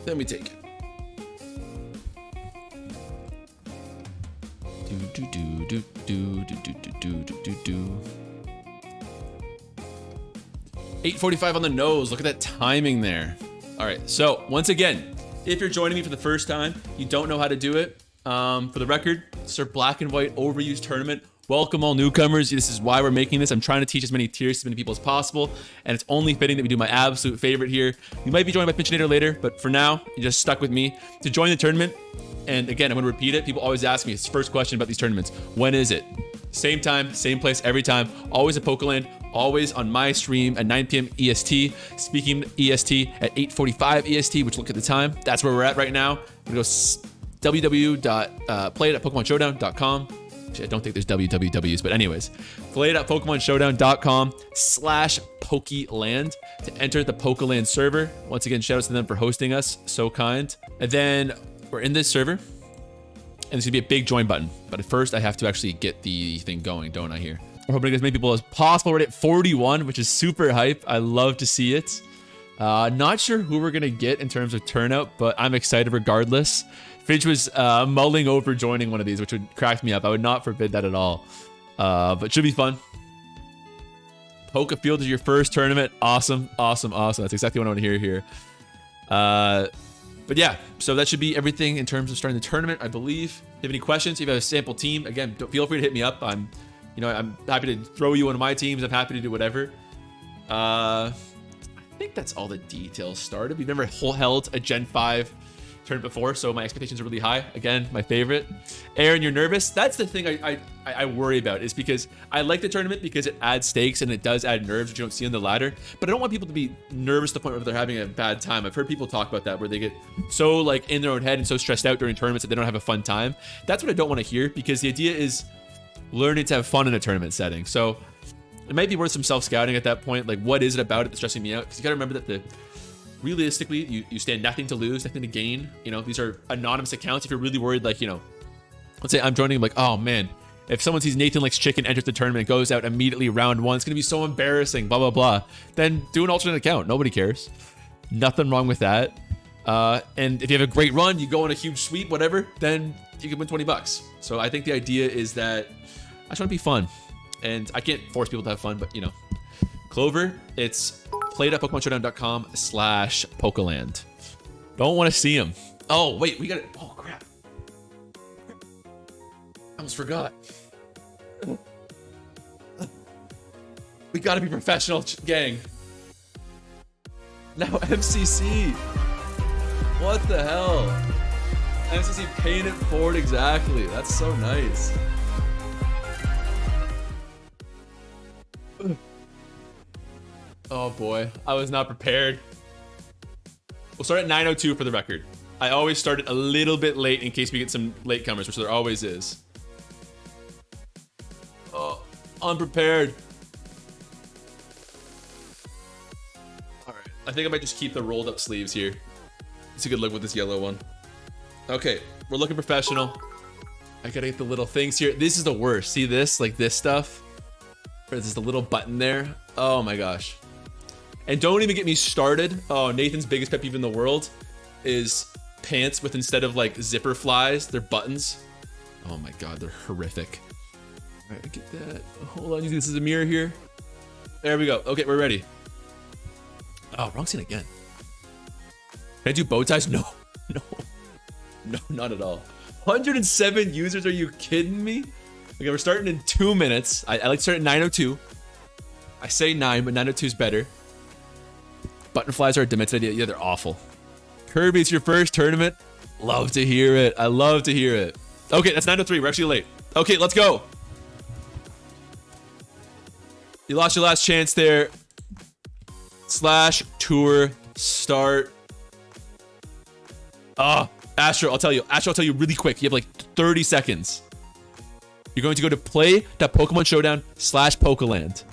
then we take it. Do do do do do do do do do do. 8:45 on the nose. Look at that timing there. All right. So once again, if you're joining me for the first time, you don't know how to do it. For the record, it's our black and white overused tournament. Welcome all newcomers. This is why we're making this. I'm trying to teach as many tiers to as many people as possible, and it's only fitting that we do my absolute favorite here. You might be joined by Pinchinator later, but for now, you just stuck with me to join the tournament. And again, I'm going to repeat it. People always ask me, it's the first question about these tournaments. When is it? Same time, same place, every time. Always at Pokeland. Always on my stream at 9 p.m. EST. Speaking EST at 8:45 EST, which look at the time. That's where we're at right now. I'm going to go www.play.pokemonshowdown.com. Actually, I don't think there's wwws, but anyways. play.pokemonshowdown.com/Pokeland to enter the Pokeland server. Once again, shout out to them for hosting us. So kind. And then we're in this server. And there's gonna be a big join button. But at first, I have to actually get the thing going, don't I, here? We're hoping to get as many people as possible. We're at 41, which is super hype. I love to see it. Not sure who we're gonna get in terms of turnout, but I'm excited regardless. Fidge was mulling over joining one of these, which would crack me up. I would not forbid that at all. But it should be fun. Poke Field is your first tournament. Awesome, awesome, awesome. That's exactly what I want to hear here. But yeah, so that should be everything in terms of starting the tournament, I believe. If you have any questions, if you have a sample team, again, feel free to hit me up. I'm happy to throw you one of my teams. I'm happy to do whatever. I think that's all the details started. We've never held a Gen 5 tournament before, so my expectations are really high. Again, my favorite. Aaron, you're nervous? That's the thing I worry about, is because I like the tournament because it adds stakes and it does add nerves, which you don't see on the ladder. But I don't want people to be nervous to the point where they're having a bad time. I've heard people talk about that, where they get so like in their own head and so stressed out during tournaments that they don't have a fun time. That's what I don't want to hear, because the idea is learning to have fun in a tournament setting. So it might be worth some self-scouting at that point. Like, what is it about it that's stressing me out? Because you got to remember that realistically, you stand nothing to lose, nothing to gain. You know, these are anonymous accounts. If you're really worried, like, you know, let's say I'm joining, like, oh man, if someone sees Nathan Likes Chicken enters the tournament, goes out immediately round one, it's going to be so embarrassing, blah, blah, blah. Then do an alternate account. Nobody cares. Nothing wrong with that. And if you have a great run, you go on a huge sweep, whatever, then you can win 20 bucks. So I think the idea is that I just want to be fun. And I can't force people to have fun, but, you know. Clover, it's play.pokemonshowdown.com/Pokeland. Don't want to see him. Oh, wait, we got it. Oh, crap. I almost forgot. We got to be professional, gang. Now MCC. What the hell? MCC paying it forward exactly. That's so nice. Oh boy, I was not prepared. We'll start at 9:02 for the record. I always start it a little bit late in case we get some latecomers, which there always is. Oh, unprepared. All right, I think I might just keep the rolled up sleeves here. It's a good look with this yellow one. Okay, we're looking professional. I gotta get the little things here. This is the worst. See this, like this stuff? There's the little button there. Oh my gosh. And don't even get me started. Oh, Nathan's biggest pet peeve in the world is pants with, instead of like zipper flies, they're buttons. Oh my God, they're horrific. All right, get that. Hold on, this is a mirror here. There we go. Okay, we're ready. Oh, wrong scene again. Can I do bow ties? No, no, no, not at all. 107 users, are you kidding me? Okay, we're starting in 2 minutes. I like to start at 9:02. I say 9, but 9:02 is better. Button flies are a demented idea. Yeah, they're awful. Kirby, it's your first tournament. Love to hear it. I love to hear it. Okay, that's 9:03. We're actually late. Okay, let's go. You lost your last chance there. / tour start. Astro, I'll tell you. Astro, I'll tell you really quick. You have like 30 seconds. You're going to go to play.pokemonshowdown.com/Pokeland.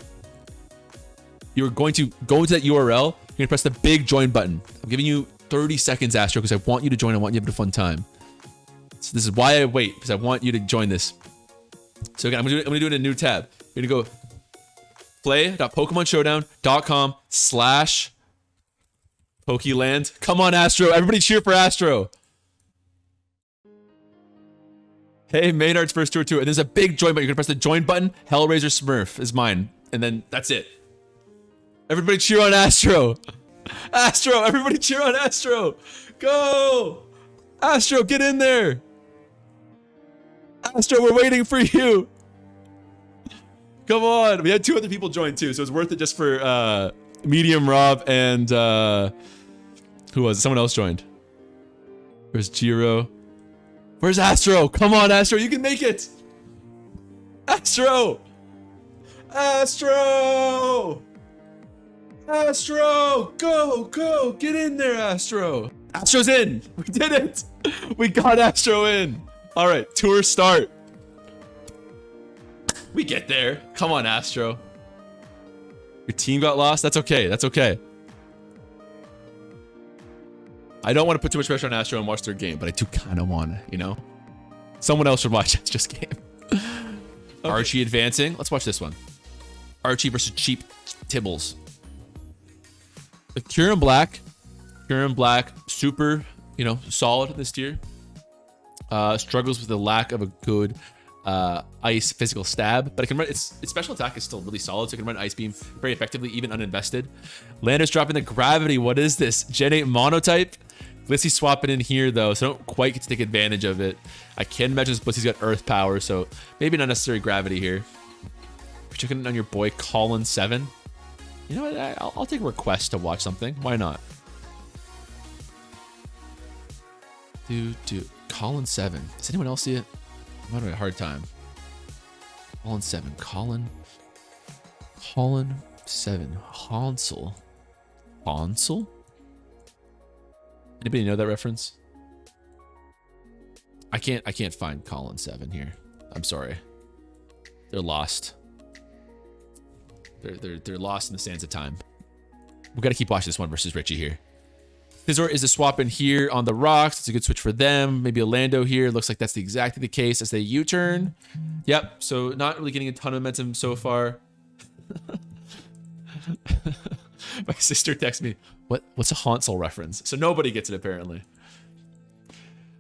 You're going to go into that URL. You're going to press the big join button. I'm giving you 30 seconds, Astro, because I want you to join. I want you to have a fun time. So this is why I wait, because I want you to join this. So again, I'm going to do it in a new tab. You're going to go play.pokemonshowdown.com/ Pokeland. Come on, Astro. Everybody cheer for Astro. Hey, Maynard's first tour too. And there's a big join button. You're gonna press the join button. Hellraiser Smurf is mine. And then that's it. Everybody cheer on Astro. Astro, everybody cheer on Astro. Go. Astro, get in there. Astro, we're waiting for you. Come on. We had 2 other people join too, so it's worth it just for Medium Rob and who was it? Someone else joined. Where's Jiro? Where's Astro? Come on, Astro, you can make it. Astro! Astro! Astro! Go, go, get in there, Astro. Astro's in. We did it. We got Astro in. All right, tour start. We get there. Come on, Astro. Your team got lost? That's okay. That's okay. I don't want to put too much pressure on Astro and watch their game, but I do kind of want to, you know? Someone else should watch it. It's just game. Okay. Archie advancing. Let's watch this one. Archie versus Cheap Tibbles. The Kieran Black. Kieran Black, super, you know, solid this tier. Struggles with the lack of a good ice physical stab, but it can run. Its special attack is still really solid, so it can run Ice Beam very effectively, even uninvested. Lander's dropping the gravity. What is this? Gen 8 monotype. Blissey swapping in here though, so I don't quite get to take advantage of it. I can imagine this Blissey's got Earth power, so maybe not necessary gravity here. We're checking on your boy Colin 7. You know what? I'll take a request to watch something. Why not? Dude. Colin 7. Does anyone else see it? I'm having a hard time. Colin 7. Colin 7. Hansel. Anybody know that reference? I can't find Colin 7 here. I'm sorry. They're lost. They're lost in the sands of time. We got to keep watching this one versus Richie here. Scizor is a swap in here on the rocks. It's a good switch for them. Maybe a Lando here. Looks like that's exactly the case as they U-turn. Yep. So not really getting a ton of momentum so far. My sister texted me, what's a Hansel reference? So nobody gets it apparently.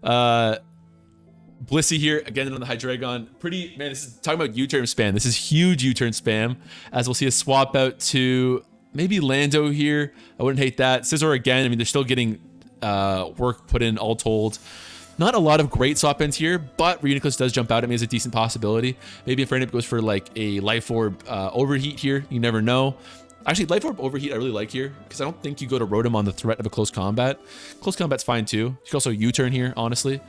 Blissey here again on the Hydreigon. Pretty, man, this is talking about U-turn spam. This is huge U-turn spam, as we'll see a swap out to maybe Lando here. I wouldn't hate that. Scizor again. I mean, they're still getting work put in all told. Not a lot of great swap ins here, but Reuniclus does jump out at me as a decent possibility. Maybe if Rainip goes for like a Life Orb Overheat here, you never know. Actually, Life Orb Overheat I really like here, because I don't think you go to Rotom on the threat of a close combat. Close combat's fine too. You can also U-turn here, honestly.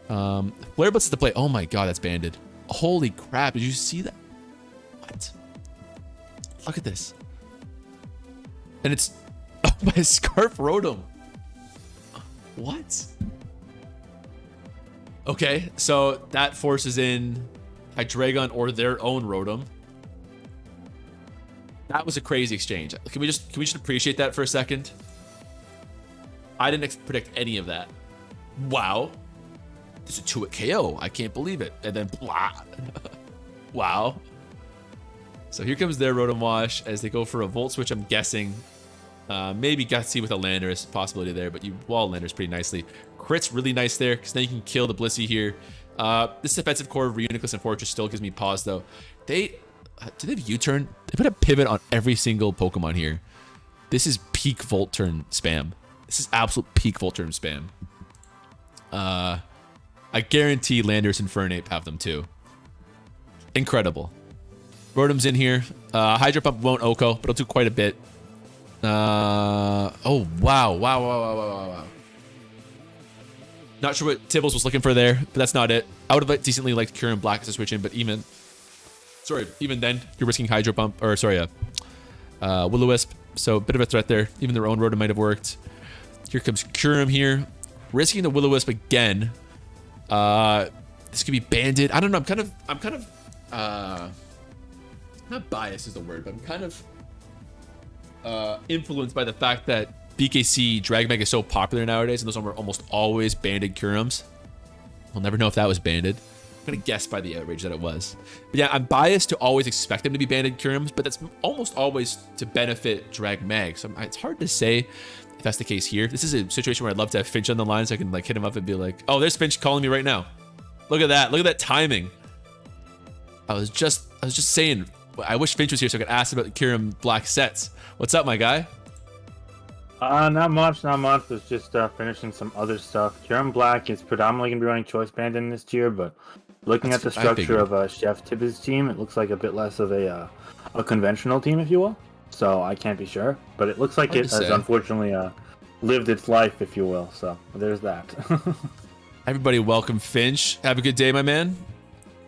Flare Blitz is the play. Oh my god, that's banded. Holy crap, did you see that? What? Look at this. And it's by Scarf Rotom. What? Okay, so that forces in Hydreigon or their own Rotom. That was a crazy exchange. Can we just appreciate that for a second? I didn't predict any of that. Wow. It's a 2-hit KO. I can't believe it. And then blah. Wow. So here comes their Rotom Wash as they go for a Volt Switch, I'm guessing. Maybe Gutsy with a Lander is a possibility there, but you wall Landers pretty nicely. Crit's really nice there, because then you can kill the Blissey here. This defensive core of Reuniclus and Fortress still gives me pause, though. Do they have U-turn? They put a pivot on every single Pokemon here. This is peak Volt Turn spam. This is absolute peak Volt Turn spam. I guarantee Landers and Fernape have them too. Incredible. Rotom's in here. Hydro Pump won't Oko, but it'll do quite a bit. Oh, wow. Not sure what Tibbles was looking for there, but that's not it. I would have decently liked Kieran Black to switch in, but even then, you're risking Hydro Pump, or sorry, Will-O-Wisp. So a bit of a threat there. Even their own Rotom might have worked. Here comes Kyurem here. Risking the Will-O-Wisp again. This could be banded. I don't know. I'm kind of not biased is the word, but I'm kind of influenced by the fact that BKC Dragmeg is so popular nowadays, and those are almost always banded Kyurems. We'll never know if that was banded. I'm gonna guess by the outrage that it was. But yeah, I'm biased to always expect them to be banded Kyurems, but that's almost always to benefit Dragmeg. So it's hard to say. if that's the case here. This is a situation where I'd love to have Finch on the line so I can like hit him up and be like, oh, there's Finch calling me right now. Look at that. Look at that timing. I was just saying, I wish Finch was here so I could ask about the Kirim Black sets. What's up, my guy? Not much. It's just finishing some other stuff. Kirim Black is predominantly going to be running Choice Band in this tier, but looking at the structure of Chef Tibbs' team, it looks like a bit less of a conventional team, if you will. So I can't be sure, but it looks like it has unfortunately lived its life, if you will. So there's that. Everybody welcome Finch. Have a good day, my man.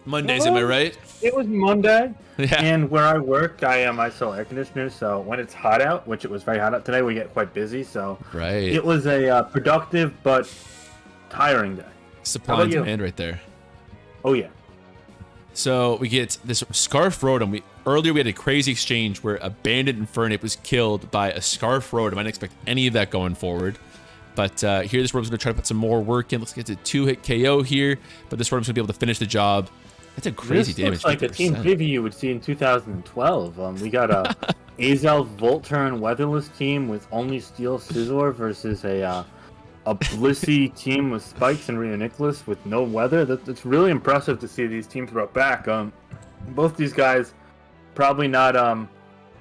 Mondays, am I right? It was Monday, yeah. And where I work, I sell air conditioners. So when it's hot out, which it was very hot out today, we get quite busy. So it was a productive but tiring day. Supply and demand right there. Oh yeah. So we get this Scarf Rotom. Earlier we had a crazy exchange where a Bandit Infernape was killed by a Scarf Rotom. I didn't expect any of that going forward. But here this Rotom's going to try to put some more work in. Looks like it's a 2-hit KO here. But this Rotom's going to be able to finish the job. That's a crazy damage. Looks like 50%. A team preview you would see in 2012. We got a Azel Volturn Weatherless team with only Steel Scizor versus a Blissey team with Spikes and Rio Nicholas with no weather. That's really impressive to see these teams brought back. Both these guys probably not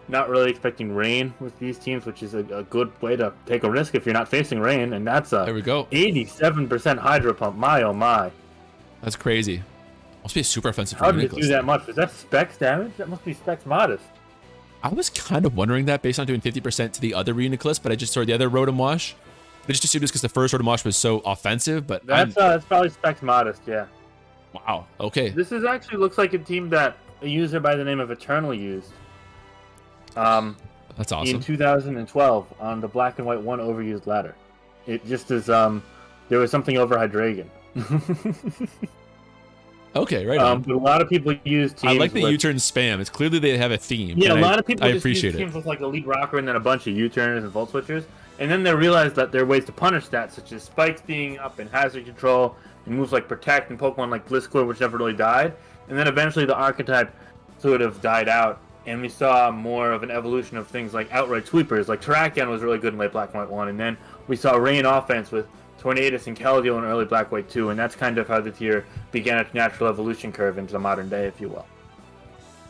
really expecting rain with these teams, which is a good way to take a risk if you're not facing rain. And that's a 87% Hydro Pump. My oh my. That's crazy. Must be a super offensive. How did it do that much? Was that Specs damage? That must be Specs modest. I was kind of wondering that based on doing 50% to the other Reuniclus, but I just saw the other Rotom Wash. I just assumed it's because the first Rotom Wash was so offensive, but that's probably Specs modest, yeah. Wow. Okay. This is actually looks like a team that a user by the name of Eternal used. That's awesome. In 2012 on the Black and White 1 overused ladder. It just is there was something over Hydreigon. Okay, right on. But a lot of people use teams. I like the U-turn spam. It's clearly they have a theme. Yeah, a lot of people I just appreciate use teams with like a lead rocker and then a bunch of U-turners and Volt Switchers. And then they realize that there are ways to punish that, such as Spikes being up in Hazard Control, and moves like Protect and Pokemon like Blitzclaw, which never really died. And then eventually the archetype sort of died out, and we saw more of an evolution of things like outright sweepers. Like Terrakion was really good in late Black and White 1, and then we saw Rain offense with Tornadus and Keldeo in early Black White 2, and that's kind of how the tier began its natural evolution curve into the modern day, if you will.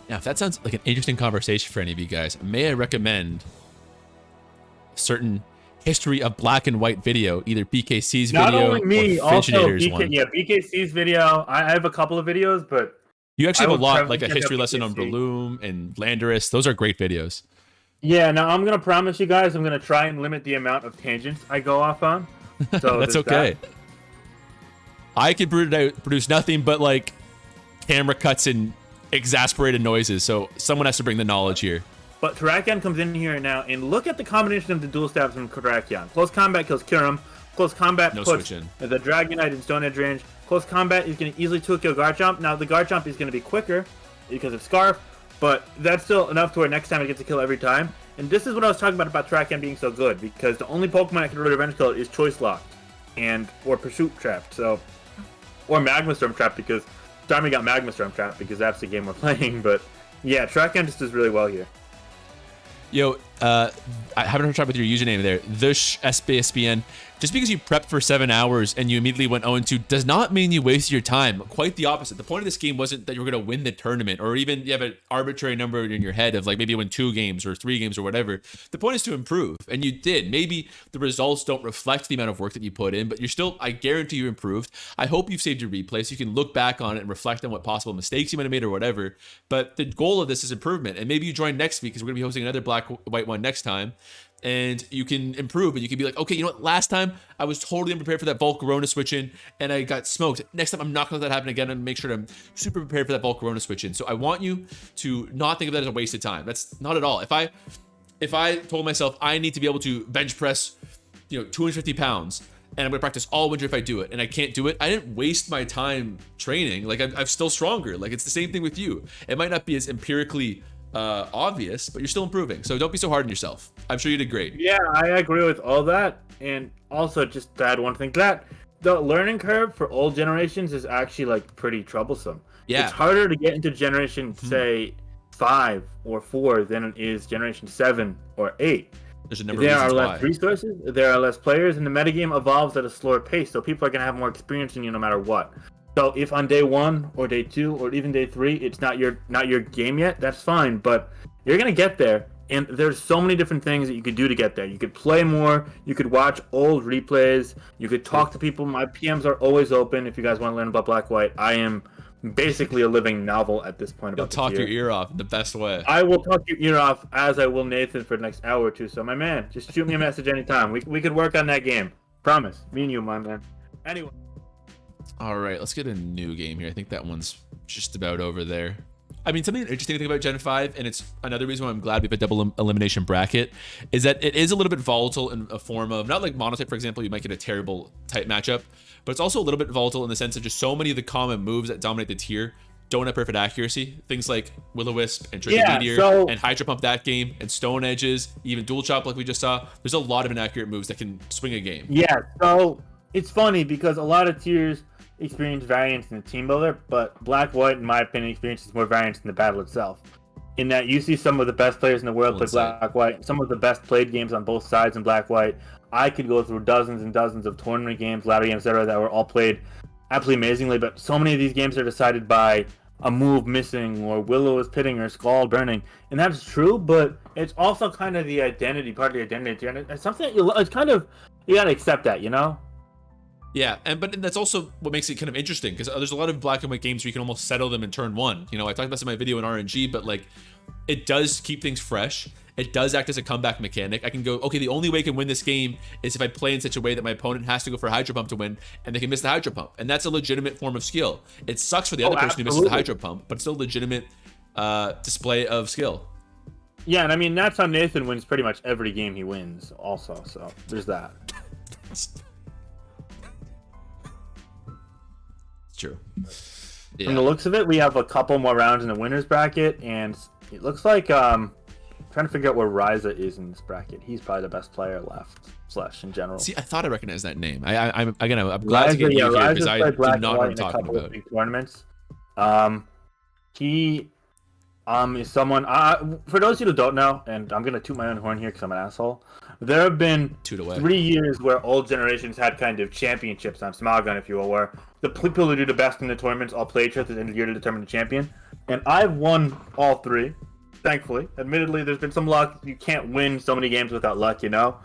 Now, if that sounds like an interesting conversation for any of you guys, may I recommend a certain history of Black and White video, either BKC's video Not only me, or also one. Yeah, BKC's video. I have a couple of videos, but you actually have a lot, like a history lesson on Breloom and Landorus. Those are great videos. Yeah, now I'm going to promise you guys I'm going to try and limit the amount of tangents I go off on. So that's okay. I can produce nothing but like camera cuts and exasperated noises, so someone has to bring the knowledge here. But Terrakion comes in here now, and look at the combination of the dual stabs from Terrakion. Close combat kills Kirim. Close combat puts the Dragonite in Stone Edge range. Close combat is going to easily 2-kill Garchomp. Now the Garchomp is going to be quicker because of Scarf, but that's still enough to where next time it gets a kill every time. And this is what I was talking about Terrakion being so good, because the only Pokemon that can really revenge kill it is Choice Locked or Pursuit Trapped, or Magma Storm Trapped, because Starmie got Magma Storm Trapped because that's the game we're playing. But yeah, Terrakion just does really well here. Yo, I haven't heard with your username there, TheSBSBN. Just because you prepped for 7 hours and you immediately went 0-2 does not mean you wasted your time. Quite the opposite. The point of this game wasn't that you were going to win the tournament, or even you have an arbitrary number in your head of like maybe you win 2 games or 3 games or whatever. The point is to improve, and you did. Maybe the results don't reflect the amount of work that you put in, but you're still, I guarantee you improved. I hope you've saved your replay so you can look back on it and reflect on what possible mistakes you might have made or whatever. But the goal of this is improvement, and maybe you join next week because we're going to be hosting another Black White one next time. And you can improve, and you can be like, okay, you know what? Last time I was totally unprepared for that Volcarona switch in, and I got smoked. Next time I'm not going to let that happen again, and make sure I'm super prepared for that Volcarona switch in. So I want you to not think of that as a waste of time. That's not at all. If I told myself I need to be able to bench press, 250 pounds, and I'm going to practice all winter if I do it, and I can't do it, I didn't waste my time training. Like I'm still stronger. Like it's the same thing with you. It might not be as empirically obvious, but you're still improving, so don't be so hard on yourself. I'm sure you did great. Yeah, I agree with all that, and also just to add one thing to that, the learning curve for old generations is actually like pretty troublesome. Yeah, it's harder to get into generation say 5 or 4 than it is generation 7 or 8, There's a number of There reasons are less why. resources, there are less players, and the metagame evolves at a slower pace, so people are going to have more experience than you no matter what. So if on day 1 or day 2 or even day 3 it's not your game yet, that's fine, but you're going to get there. And there's so many different things that you could do to get there. You could play more, you could watch old replays, you could talk to people. My PMs are always open if you guys want to learn about Black White. I am basically a living novel at this point. You'll talk your ear off in the best way. I will talk your ear off, as I will Nathan, for the next hour or two. So, my man, just shoot me a message anytime. We could work on that game. Promise. Me and you, my man. Anyway. All right, let's get a new game here. I think that one's just about over there. I mean, something interesting to think about Gen 5, and it's another reason why I'm glad we have a double elimination bracket, is that it is a little bit volatile in a form of, not like Monotype, for example, you might get a terrible type matchup, but it's also a little bit volatile in the sense of just so many of the common moves that dominate the tier don't have perfect accuracy. Things like Will-O-Wisp and Tricky Meteor and Hydro Pump that game, and Stone Edges, even Dual Chop like we just saw. There's a lot of inaccurate moves that can swing a game. Yeah, so it's funny because a lot of tiers experience variance in the team builder, but Black White, in my opinion, experiences more variance in the battle itself. In that you see some of the best players in the world play Black White, some of the best played games on both sides in Black White. I could go through dozens and dozens of tournament games, ladder games, etc., that were all played absolutely amazingly, but so many of these games are decided by a move missing, or Willow is pitting, or Skull burning, and that's true, but it's also kind of the identity, part of the identity, and it's something it's kind of, you gotta accept that, you know? Yeah, but that's also what makes it kind of interesting, because there's a lot of black and white games where you can almost settle them in turn 1. You know, I talked about this in my video in RNG, but like, it does keep things fresh. It does act as a comeback mechanic. I can go, okay, the only way I can win this game is if I play in such a way that my opponent has to go for a Hydro Pump to win, and they can miss the Hydro Pump. And that's a legitimate form of skill. It sucks for the other person who misses the Hydro Pump, but it's still a legitimate display of skill. Yeah, and I mean, that's how Nathan wins pretty much every game he wins also, so there's that. True. Yeah. From the looks of it, we have a couple more rounds in the winners bracket, and it looks like trying to figure out where Ryza is in this bracket. He's probably the best player left, / in general. See, I thought I recognized that name. I'm glad to get you here because I did not know what I'm talking about. Big tournaments. He is someone. For those of you who don't know, and I'm gonna toot my own horn here because I'm an asshole. There have been 3 years where old generations had kind of championships on Smilegun, if you will, where the people who do the best in the tournaments all play each other at the end of the year to determine the champion. And I've won all 3, thankfully. Admittedly, there's been some luck. You can't win so many games without luck, you know?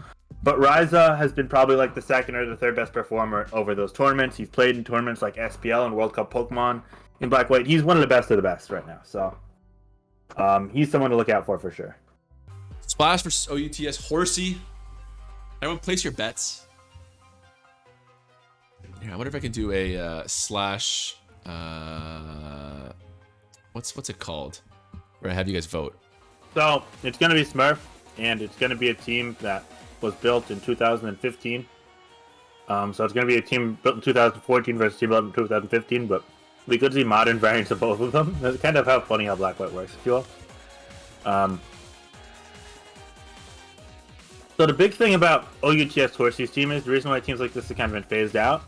But Ryza has been probably like the second or the third best performer over those tournaments. He's played in tournaments like SPL and World Cup Pokemon in Black White. He's one of the best right now. So he's someone to look out for sure. Splash for OUTS Horsey. Everyone, place your bets. Yeah, I wonder if I can do a slash. What's it called? Where I have you guys vote. So it's gonna be Smurf, and it's gonna be a team that was built in 2015. So it's gonna be a team built in 2014 versus a team built in 2015, but we could see modern variants of both of them. That's kind of how funny how Black White works, if you will. So the big thing about OUTS Horsey's team is, the reason why teams like this have kind of been phased out,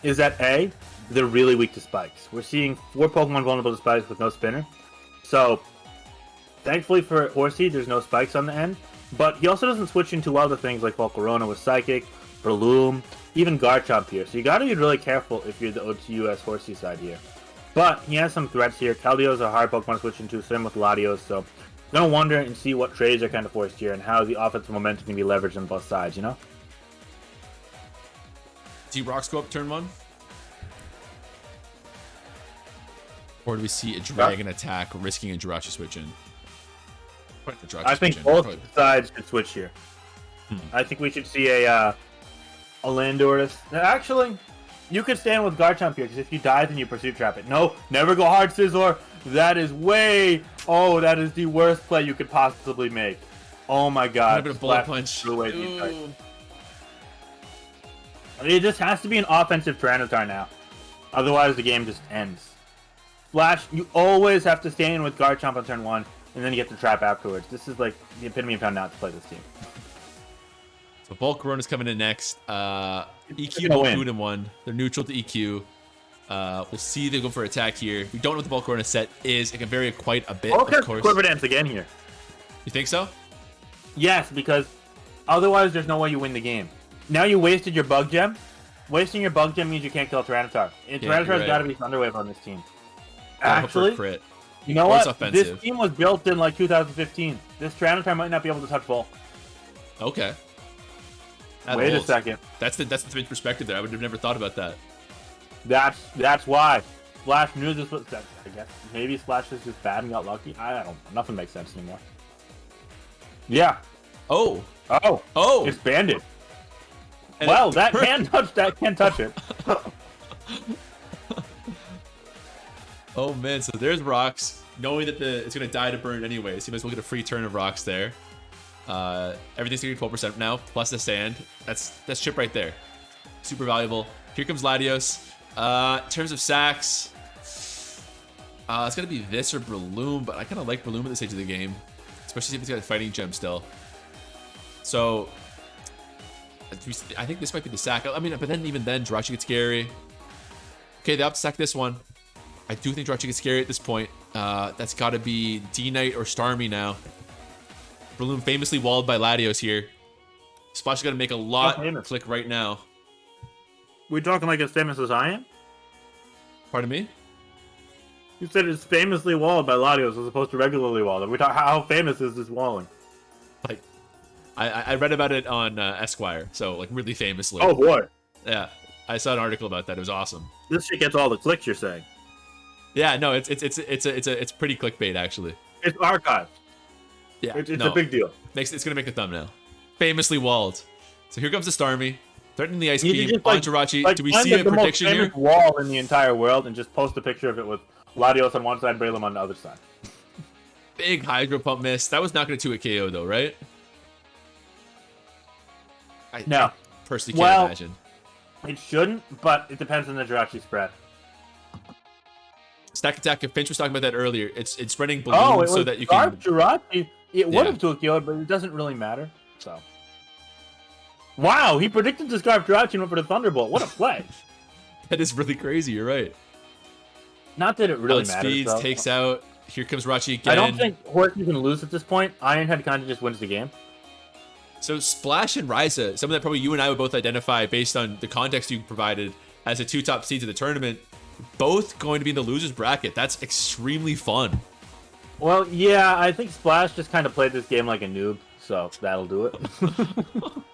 is that A, they're really weak to spikes. We're seeing 4 Pokemon vulnerable to spikes with no spinner. So, thankfully for Horsey, there's no spikes on the end, but he also doesn't switch into well to things like Volcarona with Psychic, Breloom, even Garchomp here. So you gotta be really careful if you're the OUTS Horsey side here. But he has some threats here. Keldeo is a hard Pokemon to switch into, same with Latios, so gonna wonder and see what trades are kind of forced here and how the offensive momentum can be leveraged on both sides, you know? Do Rocks go up turn 1? Or do we see a Dragon attack risking a Jirachi switch in? I think both sides should switch here. I think we should see a Landorus. Actually, you could stand with Garchomp here, because if you die, then you Pursuit Trap it. No, never go hard, Scizor. That is that is the worst play you could possibly make. Oh my god. A bullet punch. It just has to be an offensive Tyranitar now. Otherwise, the game just ends. Flash, you always have to stand with Garchomp on turn 1, and then you get the trap afterwards. This is like the epitome of how not to play this team. So Volcarona's coming in next. EQ both 2-1. They're neutral to EQ. We'll see they go for attack here. We don't know what the Volcarona set is. It can vary quite a bit, of course. Quiver Dance again here. You think so? Yes, because Otherwise, there's no way you win the game. Now you wasted your bug gem. Wasting your bug gem means you can't kill Tyranitar. And Tyranitar's got to be Thunderwave on this team. Actually, crit. You know what? This team was built in like 2015. This Tyranitar might not be able to touch bulk. Okay. Wait a second. That's the Twitch perspective there. I would have never thought about that. That's why. Splash knew this was. I guess maybe Splash was just bad and got lucky. I don't know. Nothing makes sense anymore. Yeah. Oh. It's banded. And well, that can touch it. Oh man, so there's rocks. Knowing that it's gonna die to burn anyways, you might as well get a free turn of rocks there. Everything's gonna be 12% now, plus the sand. That's chip right there. Super valuable. Here comes Latios. In terms of sacks, it's gonna be this or Breloom, but I kind of like Breloom at this stage of the game, especially if he's got a fighting gem still. So I think this might be the sack. I mean, but then even then, Jirachi gets scary. Okay, they have to sack this one. I do think Jirachi gets scary at this point. That's got to be D-Knight or Starmie now. Breloom famously walled by Latios here. Splash is going to make a lot click right now. We're talking like as famous as I am? Pardon me? You said it's famously walled by Latios as opposed to regularly walled. We talk how famous is this walling? Like, I read about it on Esquire, so like really famously. Oh boy. Yeah, I saw an article about that. It was awesome. This shit gets all the clicks, you're saying? Yeah, no, it's pretty clickbait actually. It's archived. Yeah, it's a big deal. It's gonna make the thumbnail. Famously walled. So here comes the Starmie, threatening the ice beam just, on Jirachi. Like, do we see a prediction here? The most famous wall in the entire world, and just post a picture of it with Latios on one side, Breloom on the other side. Big Hydro Pump miss. That was not going to 2-hit KO though, right? No. I personally can't imagine. It shouldn't, but it depends on the Jirachi spread. Stack attack. If Finch was talking about that earlier, it's spreading balloons so that you can. Jirachi. It would have 2-KO'd, but it doesn't really matter. So. Wow, he predicted the Scarf Jirachi and went for the Thunderbolt. What a play! That is really crazy. You're right. Not that it really matters. Speeds takes out. Here comes Jirachi again. I don't think Horsey can lose at this point. Ironhead kind of just wins the game. So Splash and Ryza, something that probably you and I would both identify based on the context you provided as the 2 top seeds of the tournament, both going to be in the losers bracket. That's extremely fun. Well, yeah, I think Splash just kind of played this game like a noob, so that'll do it.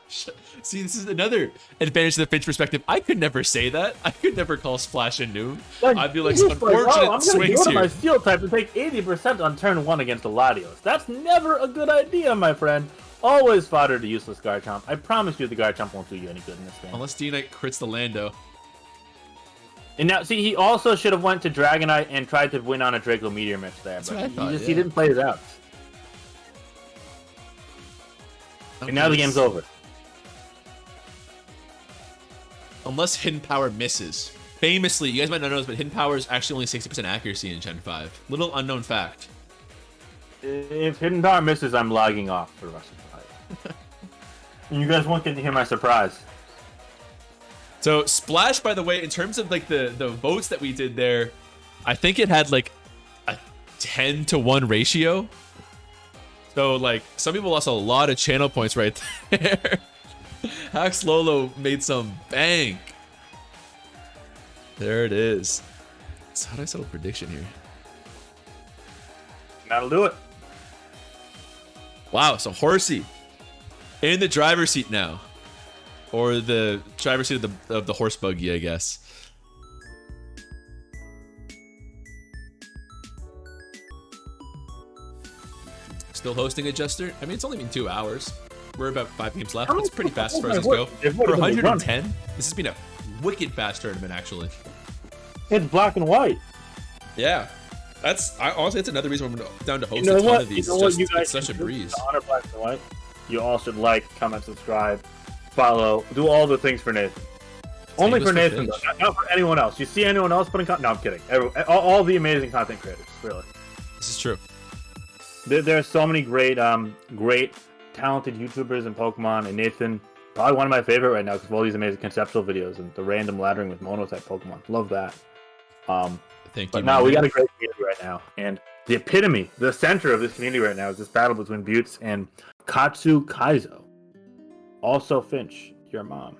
See, this is another advantage to the Finch perspective. I could never say that. I could never call Splash a noob. I'd be like, unfortunate swings here. I'm going to go to my Steel type and take 80% on turn 1 against the Latios. That's never a good idea, my friend. Always fodder the useless Garchomp. I promise you the Garchomp won't do you any good in this game. Unless D-Knight crits the Lando. And now, see, he also should have went to Dragonite and tried to win on a Draco Meteor match there. That's but what I thought, he didn't play it out. Okay. And now the game's over. Unless Hidden Power misses. Famously, you guys might not know this, but Hidden Power is actually only 60% accuracy in Gen 5. Little unknown fact. If Hidden Power misses, I'm logging off for the rest of the fight. And you guys won't get to hear my surprise. So Splash, by the way, in terms of like the votes that we did there, I think it had like a 10-to-1 ratio. So like some people lost a lot of channel points right there. Hax Lolo made some bank. There it is. So how do I settle prediction here? That'll do it. Wow, so Horsey in the driver's seat now. Or the driver's seat of the horse buggy, I guess. Still hosting Adjuster? I mean, it's only been 2 hours. We're about 5 games left. It's pretty fast as far as this go. For 110, this has been a wicked fast tournament, actually. It's black and white. Yeah. Honestly, that's another reason I'm down to host a ton of these. It's such a breeze. Honor black and white. You all should like, comment, subscribe, follow, do all the things for Nathan. Only for Nathan, though, not for anyone else. You see anyone else putting content? No, I'm kidding. All the amazing content creators, really. This is true. There are so many great, talented YouTubers in Pokemon, and Nathan, probably one of my favorite right now because of all these amazing conceptual videos and the random laddering with mono-type Pokemon. Love that. Thank you. But no, we got a great community right now, and the epitome, the center of this community right now is this battle between Buttes and Katsu Kaizo. Also Finch, your mom.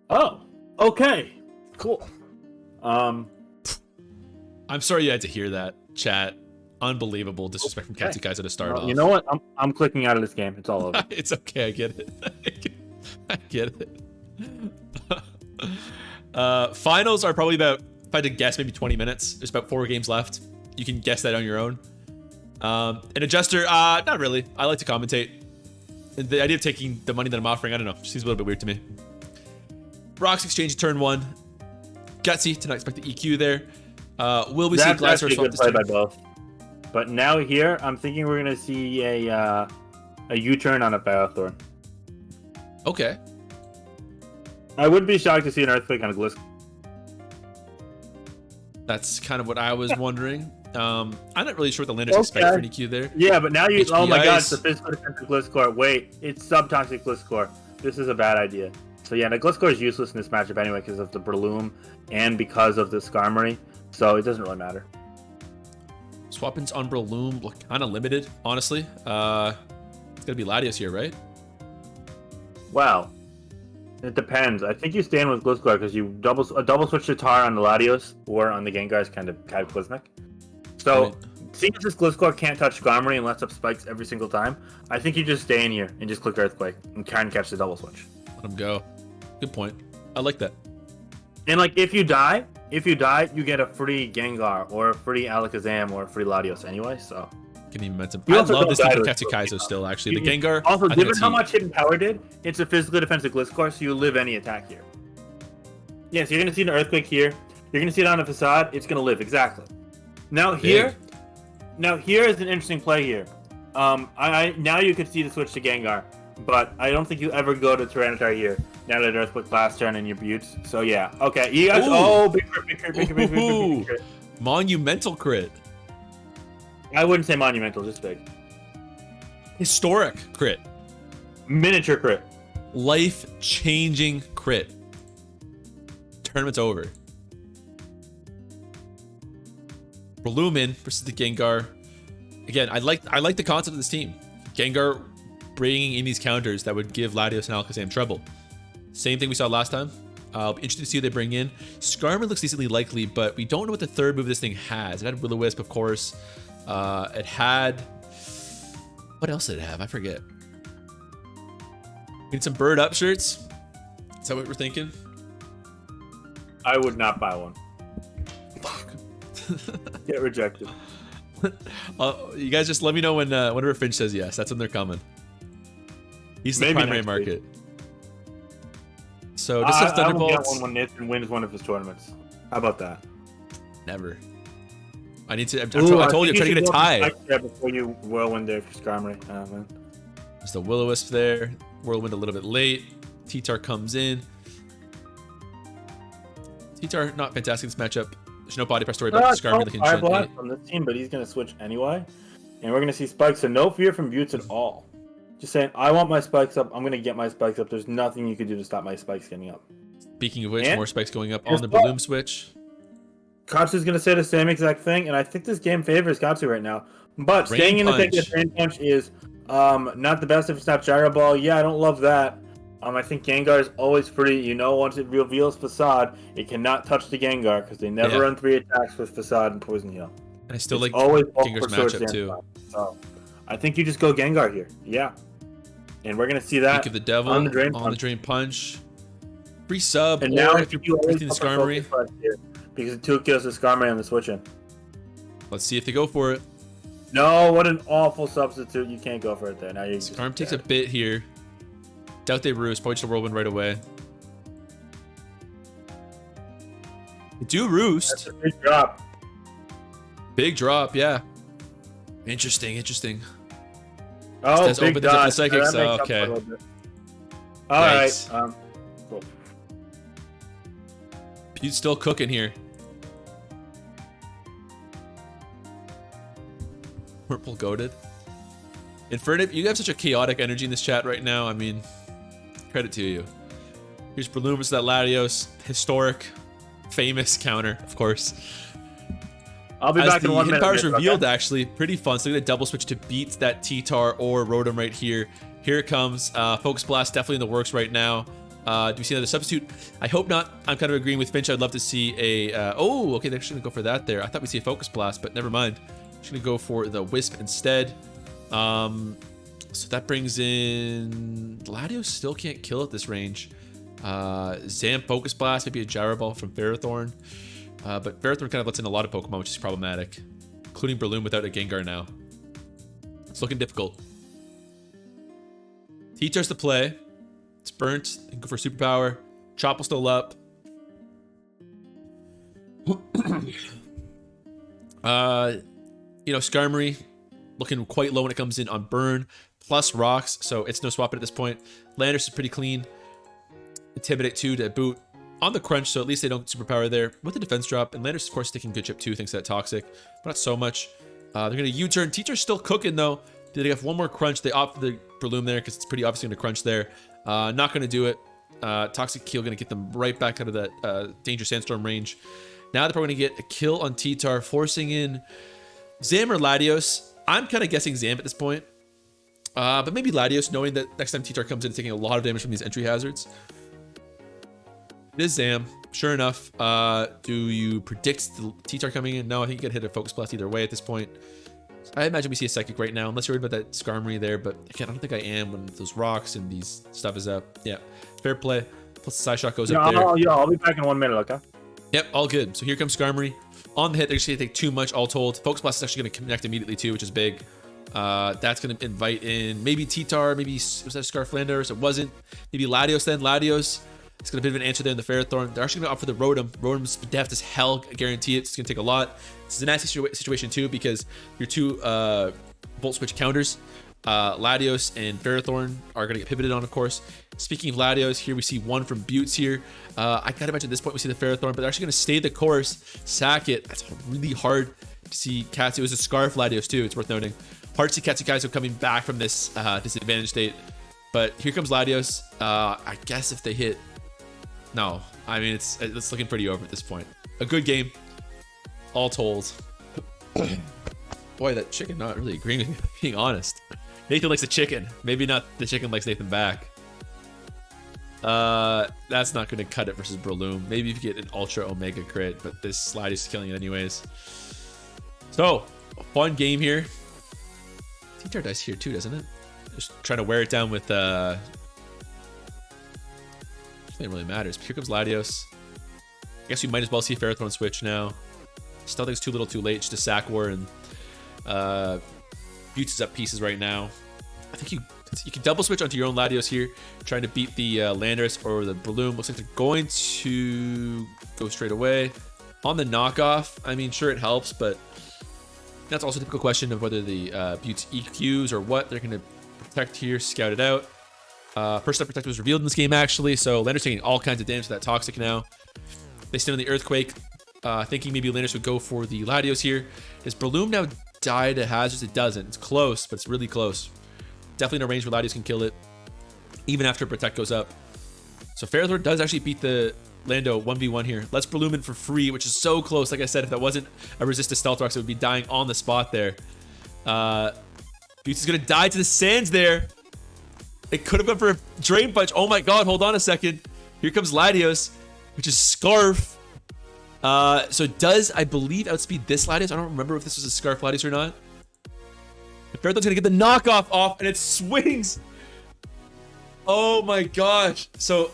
Oh, okay. Cool. I'm sorry you had to hear that, chat. Unbelievable disrespect from Katsukaisa to start off. You know what? I'm clicking out of this game. It's all over. It's okay. I get it. I get it. Finals are probably about, if I had to guess, maybe 20 minutes. There's about 4 games left. You can guess that on your own. An adjuster, not really. I like to commentate. The idea of taking the money that I'm offering, I don't know, seems a little bit weird to me. Rocks exchange turn 1. Gutsy to not expect the EQ there. Will we see Glassdoor swap this turn? By both. But now here, I'm thinking we're gonna see a U-turn on a Biothorn. Okay. I wouldn't be shocked to see an Earthquake on a Gliss. That's kind of what I was wondering. I'm not really sure what the landers expect for an EQ there. Yeah, but now you. HP oh my God! Ice. It's a physical defensive Gliscor. Wait, it's subtoxic Gliscor. This is a bad idea. So yeah, the Gliscor is useless in this matchup anyway because of the Breloom and because of the Skarmory. So it doesn't really matter. Swap-ins on Breloom look kind of limited, honestly. It's gonna be Latios here, right? Wow. It depends. I think you stand with Gliscor because you double switch to Tar on the Latios or on the Gengar is kind of cataclysmic. So, Right. seeing as this Gliscor can't touch Skarmory and lets up spikes every single time, I think you just stay in here and just click Earthquake and try and catch the double switch. Let him go. Good point. I like that. And like, if you die, you get a free Gengar or a free Alakazam or a free Latios anyway. So, Give me momentum. You I also love don't this die team to of it. Katsukaisa still, actually. The Gengar. Also, I think given it's how heat. much Hidden Power did, it's a physically defensive Gliscor, so you live any attack here. Yeah, so you're gonna see an Earthquake here. You're gonna see it on a Facade. It's gonna live exactly. Now here is an interesting play here. Now you could see the switch to Gengar, but I don't think you ever go to Tyranitar here. Now that Earthquake last turn and your Buttes. So yeah, okay. You guys, big crit. Monumental crit. I wouldn't say monumental, just big. Historic crit. Miniature crit. Life-changing crit. Tournament's over. Breloom versus the Gengar. Again, I like the concept of this team. Gengar bringing in these counters that would give Latios and Alakazam trouble. Same thing we saw last time. I'll be interested to see who they bring in. Skarmory looks decently likely, but we don't know what the third move this thing has. It had Will-O-Wisp, of course. It had... What else did it have? I forget. We need some Bird Up shirts. Is that what we're thinking? I would not buy one. Fuck. Get rejected. You guys just let me know whenever Finch says yes. That's when they're coming. He's the Maybe primary next market. week. So just have I will get Thunderbolts. one when Nathan wins one of his tournaments. How about that? Never. I need to. I told you, I'm trying to get a tie. Before you whirlwind there for Skarmory. Man. There's the Will-O-Wisp there. Whirlwind a little bit late. T-Tar comes in. T-Tar not fantastic this matchup. There's no body press story about Skarmory looking Fireball from this team, but he's gonna switch anyway, and we're gonna see spikes. So no fear from Buttes at all. Just saying, I want my spikes up. I'm gonna get my spikes up. There's nothing you can do to stop my spikes getting up. Speaking of which, And more spikes going up on the Breloom switch. Katsu's gonna say the same exact thing, and I think this game favors Katsu right now. But Rain staying in the Punch. take Rain Punch is not the best if it's not Gyro Ball. Yeah, I don't love that. I think Gengar is always free. You know, once it reveals Facade, it cannot touch the Gengar because they never run 3 attacks with Facade and Poison Heal. And I still It's like always Gengar's matchup too. So I think you just go Gengar here. Yeah. And we're gonna see that Peak of the Devil on the Drain on Punch. the Drain Punch. Free sub, And or now if you're always boosting the up a Skarmory. focus press here, because the 2 kills the Skarmory on the switch in. Let's see if they go for it. No, what an awful substitute. You can't go for it there. Now you Skarm takes a bit here. Doubt they roost. Probably just a Whirlwind right away. They do roost. That's a big drop. Big drop, yeah. Interesting. Oh, This big opens up the dodge. psychics, That makes up okay. for a little bit. All right. Yikes. Cool. Buttes still cooking here. Purple goaded. Infernip, you have such a chaotic energy in this chat right now. I mean, credit to you. Here's Breloom versus that Latios. Historic, famous counter, of course. I'll be As back the in 1 hidden minute. power's okay? revealed, actually, pretty fun. So look at that double switch to beat that T-Tar or Rotom right here. Here it comes. Focus Blast definitely in the works right now. Do we see another substitute? I hope not. I'm kind of agreeing with Finch. I'd love to see a... oh, okay, they're actually going to go for that there. I thought we'd see a Focus Blast, but never mind. I'm just going to go for the Wisp instead. So that brings in... Latios still can't kill at this range. Zam Focus Blast, maybe a Gyro Ball from Ferrothorn. But Ferrothorn kind of lets in a lot of Pokemon, which is problematic. Including Breloom without a Gengar now. It's looking difficult. T-Char's to play. It's burnt. They can go for Superpower. Chop will still up. You know, Skarmory looking quite low when it comes in on Burn. Plus Rocks, so it's no swap it at this point. Landorus is pretty clean. Intimidate 2 to boot. On the crunch, so at least they don't Superpower there. With the defense drop, and Landorus, of course, taking good chip too, thanks to that Toxic. But not so much. They're going to U-turn. Teacher's still cooking, though. Did they have one more crunch? They opt for the Breloom there, because it's pretty obviously going to crunch there. Not going to do it. Toxic Kill going to get them right back out of that Danger Sandstorm range. Now they're probably going to get a kill on T-Tar, forcing in Zam or Latios. I'm kind of guessing Zam at this point. But maybe Latios, knowing that next time T-Tar comes in, taking a lot of damage from these entry hazards. It is Zam. Sure enough. Do you predict the T-Tar coming in? No, I think you can hit a Focus Blast either way at this point. I imagine we see a Psychic right now, unless you're worried about that Skarmory there, but again, I don't think I am when those rocks and these stuff is up. Yeah, fair play. Plus the Side Shot goes up there. I'll be back in 1 minute, okay? Yep, all good. So here comes Skarmory. On the hit, they're just going to take too much, all told. Focus Blast is actually going to connect immediately too, which is big. That's going to invite in maybe T-Tar, maybe, was that Scarf Landorus? It wasn't. Maybe Latios then. Latios. It's going to be a bit of an answer there in the Ferrothorn. They're actually going to opt for the Rotom. Rotom's deft as hell, I guarantee it. It's going to take a lot. This is a nasty situation too, because your two Volt Switch counters, Latios and Ferrothorn, are going to get pivoted on, of course. Speaking of Latios, here we see one from Buttes here. I gotta imagine at this point we see the Ferrothorn, but they're actually going to stay the course, sack it. That's really hard to see Katsu. It was a Scarf Latios too, it's worth noting. Hard to see Katsu coming back from this disadvantage state. But here comes Latios. I guess if they hit... No, I mean, it's looking pretty over at this point. A good game, all told. Boy, that chicken not really agreeing with me, being honest. Nathan likes the chicken. Maybe not the chicken likes Nathan back. That's not going to cut it versus Breloom. Maybe if you get an Ultra Omega crit, but this slide is killing it anyways. So, a fun game here. T-Tar dice here too, doesn't it? Just trying to wear it down with... It really matters. Here comes Latios. I guess we might as well see Ferrothorn switch now. Still think it's too little too late just to sack war, and Buttes is up pieces right now. I think you can double switch onto your own Latios here, trying to beat the Landorus or the Breloom. Looks like they're going to go straight away. On the knockoff, I mean, sure it helps, but that's also a typical question of whether the Buttes EQs or what they're going to protect here, scout it out. First Step Protect was revealed in this game, actually, so Landorus taking all kinds of damage to that Toxic now. They stand on the Earthquake, thinking maybe Landorus would go for the Latios here. Does Breloom now die to hazards? It doesn't. It's close, but it's really close. Definitely in a range where Latios can kill it, even after Protect goes up. So Ferrothorn does actually beat the Lando 1v1 here. Let's Breloom in for free, which is so close. Like I said, if that wasn't a resist to Stealth Rocks, it would be dying on the spot there. Buttes is going to die to the sands there. It could have gone for a Drain Punch. Oh my god, hold on a second. Here comes Latios, which is Scarf. So it does, I believe, outspeed this Latios. I don't remember if this was a Scarf Latios or not. Ferrothorn's going to get the knockoff off, and it swings. Oh my gosh. So,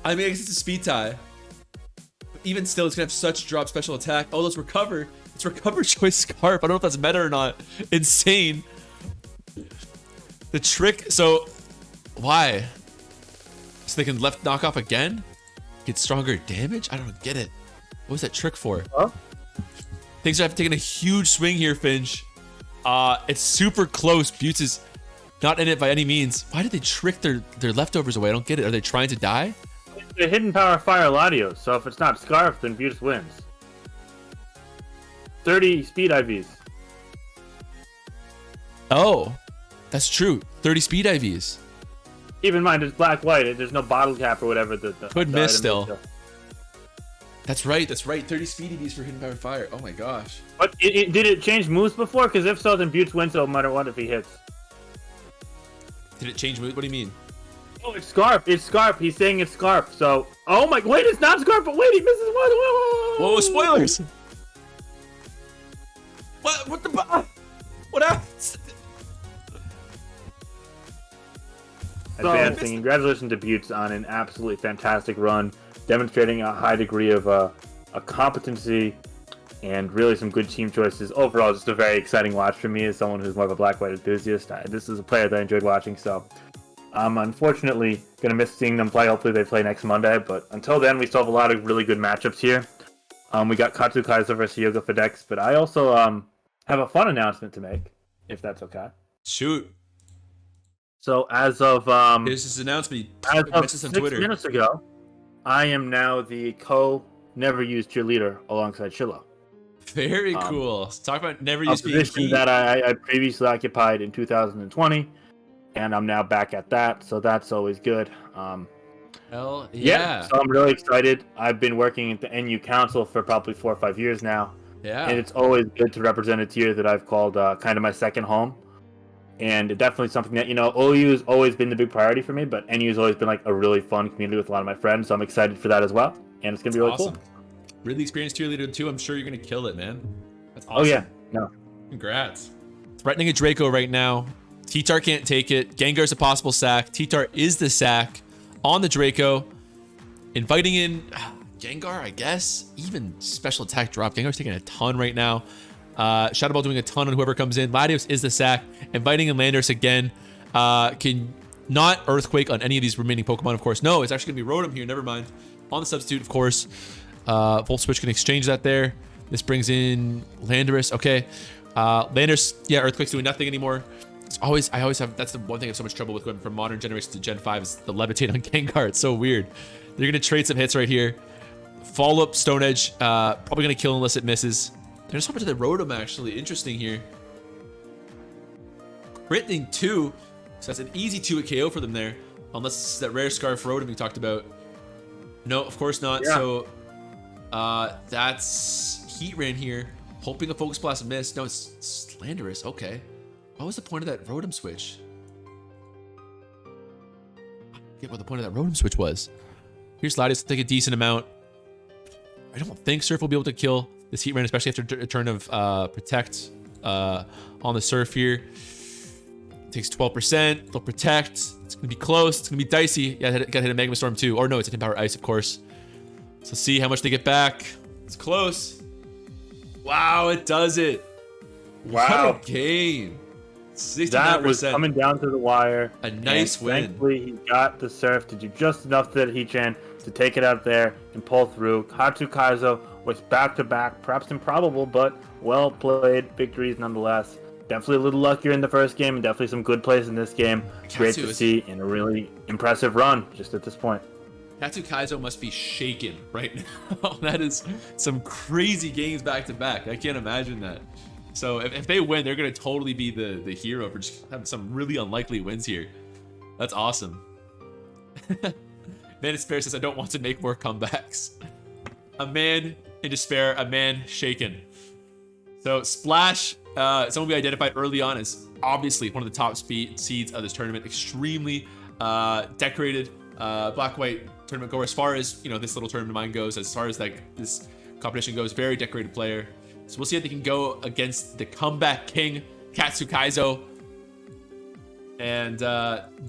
I mean, I guess it's a speed tie. But even still, it's going to have such drop special attack. Oh, let's recover. It's Recover Choice Scarf. I don't know if that's meta or not. Insane. The trick, so... Why? So they can left knock off again? Get stronger damage? I don't get it. What was that trick for? Huh? Things are taking a huge swing here, Finch. It's super close. Buttes is not in it by any means. Why did they trick their leftovers away? I don't get it. Are they trying to die? It's a hidden power Fire Latios, so if it's not Scarf, then Buttes wins. 30 speed IVs. Oh, that's true. 30 speed IVs. Keep in mind, it's black-white. There's no bottle cap or whatever. Could miss still. That's right. That's right. 30 speed EVs for Hidden Power Fire. Oh my gosh. But did it change moves before? Because if so, then Buttes wins no matter what if he hits. Did it change mood? What do you mean? Oh, it's Scarf. It's Scarf. He's saying it's Scarf. So, oh my, wait, it's not Scarf, but wait, he misses one. Whoa, spoilers. What the? What happened? Advancing. Congratulations to Buttes on an absolutely fantastic run, demonstrating a high degree of a competency and really some good team choices. Overall, just a very exciting watch for me as someone who's more of a black-white enthusiast. This is a player that I enjoyed watching, so I'm unfortunately going to miss seeing them play. Hopefully they play next Monday, but until then, we still have a lot of really good matchups here. We got Katsu Kaiser versus Yoga Fidex, but I also have a fun announcement to make, if that's okay. Shoot. So as of here's this announcement. As of 6 minutes ago, I am now the never used cheerleader alongside Shiloh. Very cool. So talk about never used being key. That I previously occupied in 2020, and I'm now back at that, so that's always good. Hell yeah. So I'm really excited. I've been working at the NU Council for probably 4 or 5 years now. Yeah. And it's always good to represent a tier that I've called kind of my second home. And definitely something that, OU has always been the big priority for me, but NU has always been like a really fun community with a lot of my friends, so I'm excited for that as well. And it's going to be really awesome. Cool. Really experienced cheerleader too. I'm sure you're going to kill it, man. That's awesome. Oh, yeah. No. Congrats. Threatening a Draco right now. T-Tar can't take it. Gengar's a possible sack. T-Tar is the sack on the Draco. Inviting in Gengar, I guess. Even special attack drop. Gengar's taking a ton right now. Shadow Ball doing a ton on whoever comes in. Latios is the sack. Inviting in Landorus again. Can not Earthquake on any of these remaining Pokemon, of course. No, it's actually going to be Rotom here. Never mind. On the substitute, of course. Volt Switch can exchange that there. This brings in Landorus. Okay. Landorus, yeah, Earthquake's doing nothing anymore. I always have, that's the one thing I have so much trouble with going from modern generation to Gen 5 is the Levitate on Gengar. It's so weird. They're going to trade some hits right here. Follow up Stone Edge. Probably going to kill unless it misses. There's so much of the Rotom actually. Interesting here. Critting 2. So that's an easy 2 at KO for them there. Unless it's that rare Scarf Rotom we talked about. No, of course not. Yeah. So that's Heat Ran here. Hoping a Focus Blast miss. No, it's Landorus. Okay. What was the point of that Rotom switch? I forget what the point of that Rotom switch was. Here's Latios to take a decent amount. I don't think Surf will be able to kill this Heat Ran, especially after a turn of Protect on the Surf here. Takes 12%. They'll Protect. It's going to be close. It's going to be dicey. Yeah, got to hit a Magma Storm too. Or no, it's a 10 Power Ice, of course. So see how much they get back. It's close. Wow, it does it. Wow. What a game. 69%. That was coming down to the wire. A nice win. Thankfully, he got the Surf to do just enough to Heat-Chan to take it out there and pull through. Katsu Kaizo was back-to-back, perhaps improbable, but well-played victories nonetheless. Definitely a little luckier in the first game, and definitely some good plays in this game. Great to see, and a really impressive run just at this point. Katsu Kaizo must be shaken right now. That is some crazy games back-to-back. I can't imagine that. So if they win, they're going to totally be the hero for just having some really unlikely wins here. That's awesome. Man in Despair says, I don't want to make more comebacks. A man in despair, a man shaken. So Splash, someone we identified early on as obviously one of the top seeds of this tournament. Extremely decorated black-white tournament goer as far as this little tournament of mine goes, as far as this competition goes. Very decorated player. So we'll see if they can go against the comeback king, Katsu Kaizo. And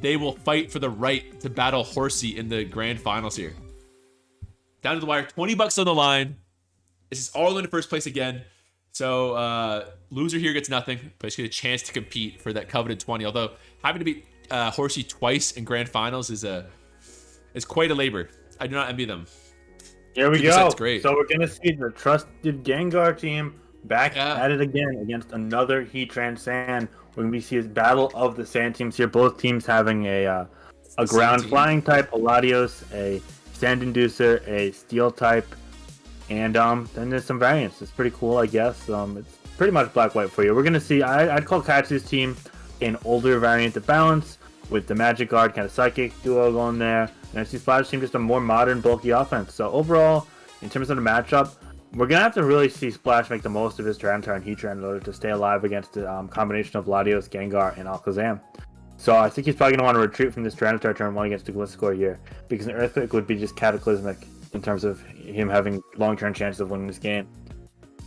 they will fight for the right to battle Horsey in the grand finals here. Down to the wire, $20 on the line. This is all in the first place again. So loser here gets nothing, but it's get a chance to compete for that coveted 20. Although having to beat Horsey twice in grand finals is quite a labor. I do not envy them. Here we go. Great. So we're going to see the trusted Gengar team back at it again against another Heat-Tran Sand. We're going to see his battle of the Sand teams here. Both teams having a ground flying type, a Latios, a Sand Inducer, a Steel type, and then there's some variants. It's pretty cool, I guess. It's pretty much black-white for you. We're going to see, I'd call Katsu's team an older variant of balance with the Magic Guard kind of Psychic duo going there. And I see Splash team just a more modern, bulky offense. So overall, in terms of the matchup, we're going to have to really see Splash make the most of his Tyranitar and Heat-Tran in order to stay alive against the combination of Latios, Gengar, and Alakazam. So I think he's probably going to want to retreat from this Tyranitar turn 1 against the Gliscor here, because an Earthquake would be just cataclysmic in terms of him having long-term chances of winning this game.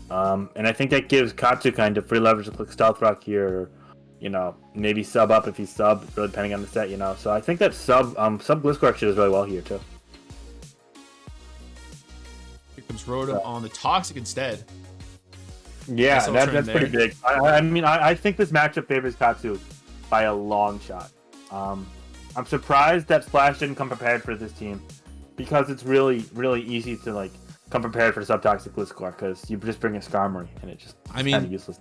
And I think that gives Katsu kind of free leverage to click Stealth Rock here, or, you know, maybe sub up if he's sub, really depending on the set, you know. So I think that sub Gliscor actually does really well here too. Here comes Rotom on the Toxic instead. Yeah, that's pretty big. I mean, I think this matchup favors Katsu by a long shot. I'm surprised that Splash didn't come prepared for this team, because it's really, really easy to like come prepared for Subtoxic Gliscor, because you just bring a Skarmory and it's kind of useless.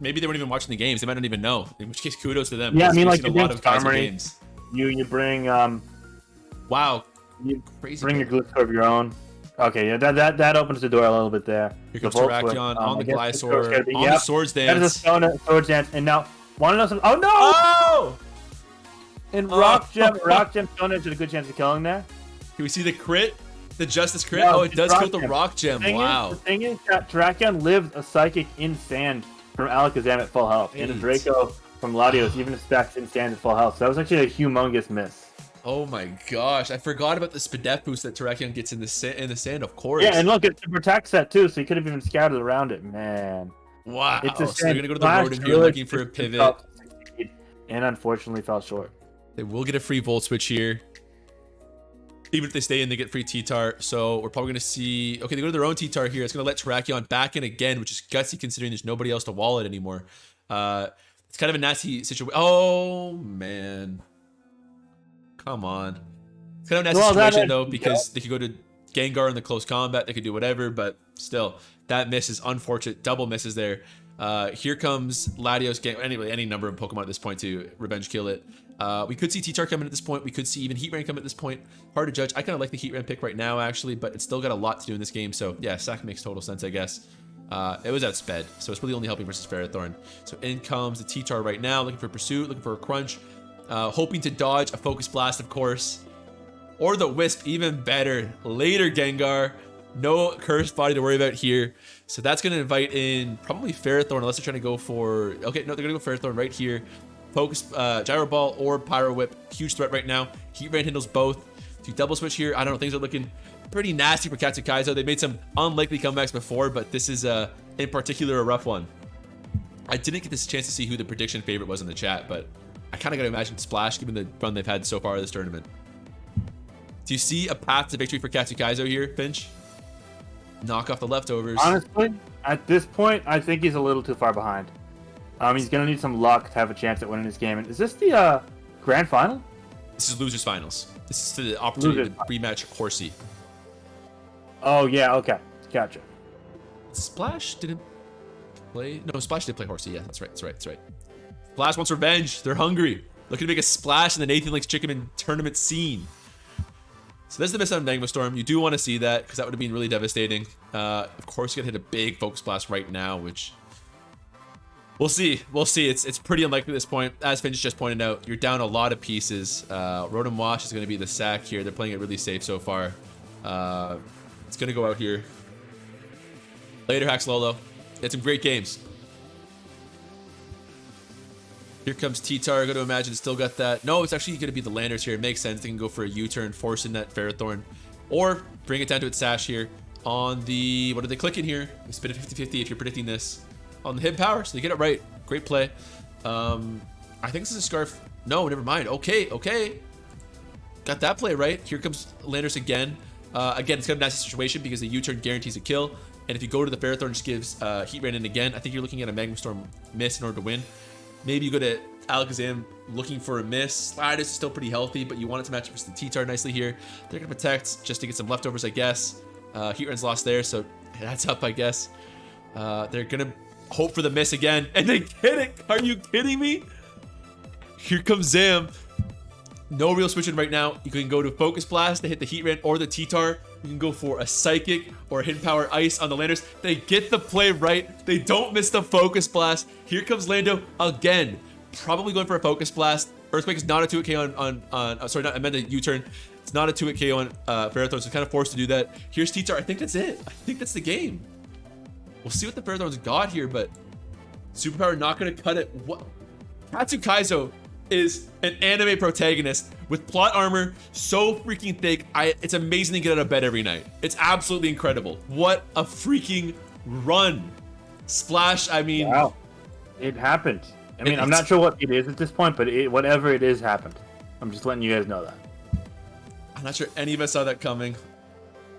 Maybe they weren't even watching the games. They might not even know. In which case, kudos to them. Yeah, I mean, like, a lot of Skarmory, games. You bring wow, you crazy bring your Gliscor of your own. Okay, yeah, that opens the door a little bit there. Here comes Terrakion on the Gliscor, on the Swords Dance. That is a Swords Dance, and now want to know something? Oh no! Oh! And Rock Gem Stone Edge had a good chance of killing there. Can we see the crit? The Justice crit? No, oh, it does kill the Rock Gem. Wow. The thing is that Terrakion lived a Psychic in Sand from Alakazam at full health, and a Draco from Latios even stacks in Sand at full health. So that was actually a humongous miss. Oh my gosh, I forgot about the Spadef boost that Terrakion gets in the sand, of course. Yeah, and look, it's a Protect set too, so he could have even scouted around it, man. Wow, so they're going to go to the Rotom here looking for a pivot. And unfortunately fell short. They will get a free Volt Switch here. Even if they stay in, they get free T-Tar. So we're probably going to see... Okay, they go to their own T-Tar here. It's going to let Terrakion back in again, which is gutsy considering there's nobody else to wall it anymore. It's kind of a nasty situation. Oh, man. Come on. It's kind of a nasty situation, though, because they could go to Gengar in the close combat. They could do whatever, but still, that miss is unfortunate. Double misses there. Here comes Latios, anyway, any number of Pokemon at this point to revenge kill it. We could see T-Tar come in at this point. We could see even Heatran come at this point. Hard to judge. I kind of like the Heatran pick right now, actually, but it's still got a lot to do in this game. So yeah, Sack makes total sense, I guess. It was outsped, so it's really only helping versus Ferrothorn. So in comes the T-Tar right now, looking for a Pursuit, looking for a Crunch, hoping to dodge a Focus Blast, of course, or the Wisp, even better. Later, Gengar. No Cursed Body to worry about here. So that's going to invite in probably Ferrothorn, unless they're trying to go for... Okay, no, they're going to go Ferrothorn right here. Focus, Gyro Ball or Pyro Whip. Huge threat right now. Heatran handles both. To double switch here, I don't know, things are looking pretty nasty for Katsukaizo. They made some unlikely comebacks before, but this is, in particular, a rough one. I didn't get this chance to see who the prediction favorite was in the chat, but I kind of got to imagine Splash, given the run they've had so far this tournament. Do you see a path to victory for Katsukaizo here, Finch? Knock off the leftovers. Honestly, at this point, I think he's a little too far behind. He's going to need some luck to have a chance at winning this game. Is this the grand final? This is Losers Finals. This is the opportunity to rematch Horsey. Oh, yeah, okay. Gotcha. Splash didn't play... No, Splash did play Horsey. Yeah, that's right, that's right, that's right. Splash wants revenge. They're hungry. Looking to make a splash in the Nathan Lake's Chicken tournament scene. So there's the miss on Magma Storm. You do want to see that, because that would have been really devastating. Of course, you're going to hit a big Focus Blast right now, which... We'll see. We'll see. It's pretty unlikely at this point. As Finch just pointed out, you're down a lot of pieces. Rotom Wash is going to be the sack here. They're playing it really safe so far. It's going to go out here. Later, Hacks Lolo. It's some great games. Here comes T-Tar. I got to imagine it's still got that. No, it's actually going to be the Landers here. It makes sense. They can go for a U-turn, forcing that Ferrothorn. Or bring it down to its Sash here. On the... What are they clicking here? They spin it 50-50 if you're predicting this. On the hit power, so they get it right. Great play. I think this is a Scarf. No, never mind. Okay, okay. Got that play right. Here comes Landers again. Again, it's kind of a nasty situation because the U-turn guarantees a kill. And if you go to the Ferrothorn, just gives Heatran in again. I think you're looking at a Magma Storm miss in order to win. Maybe you go to Alakazam looking for a miss. Slide is still pretty healthy, but you want it to match up with the T-Tar nicely here. They're going to protect just to get some leftovers, I guess. Heatran's lost there, so that's up, I guess. They're going to hope for the miss again, and they get it. Are you kidding me? Here comes Zam. No real switching right now. You can go to Focus Blast to hit the Heatran or the T-Tar. You can go for a Psychic or a Hidden Power Ice on the Landers. They get the play right. They don't miss the Focus Blast. Here comes Lando again. Probably going for a Focus Blast. Earthquake is not a 2-hit KO I meant a U-turn. It's not a 2-hit KO on Ferrothorn, so kind of forced to do that. Here's T-Tar. I think that's it. I think that's the game. We'll see what the Ferrothorn's got here, but Superpower not going to cut it. What? Katsukaizo is an anime protagonist with plot armor so freaking thick. It's amazing to get out of bed every night. It's absolutely incredible. What a freaking run. Splash, I mean... Wow. It happened. I mean, I'm not sure what it is at this point, but whatever it is happened. I'm just letting you guys know that. I'm not sure any of us saw that coming.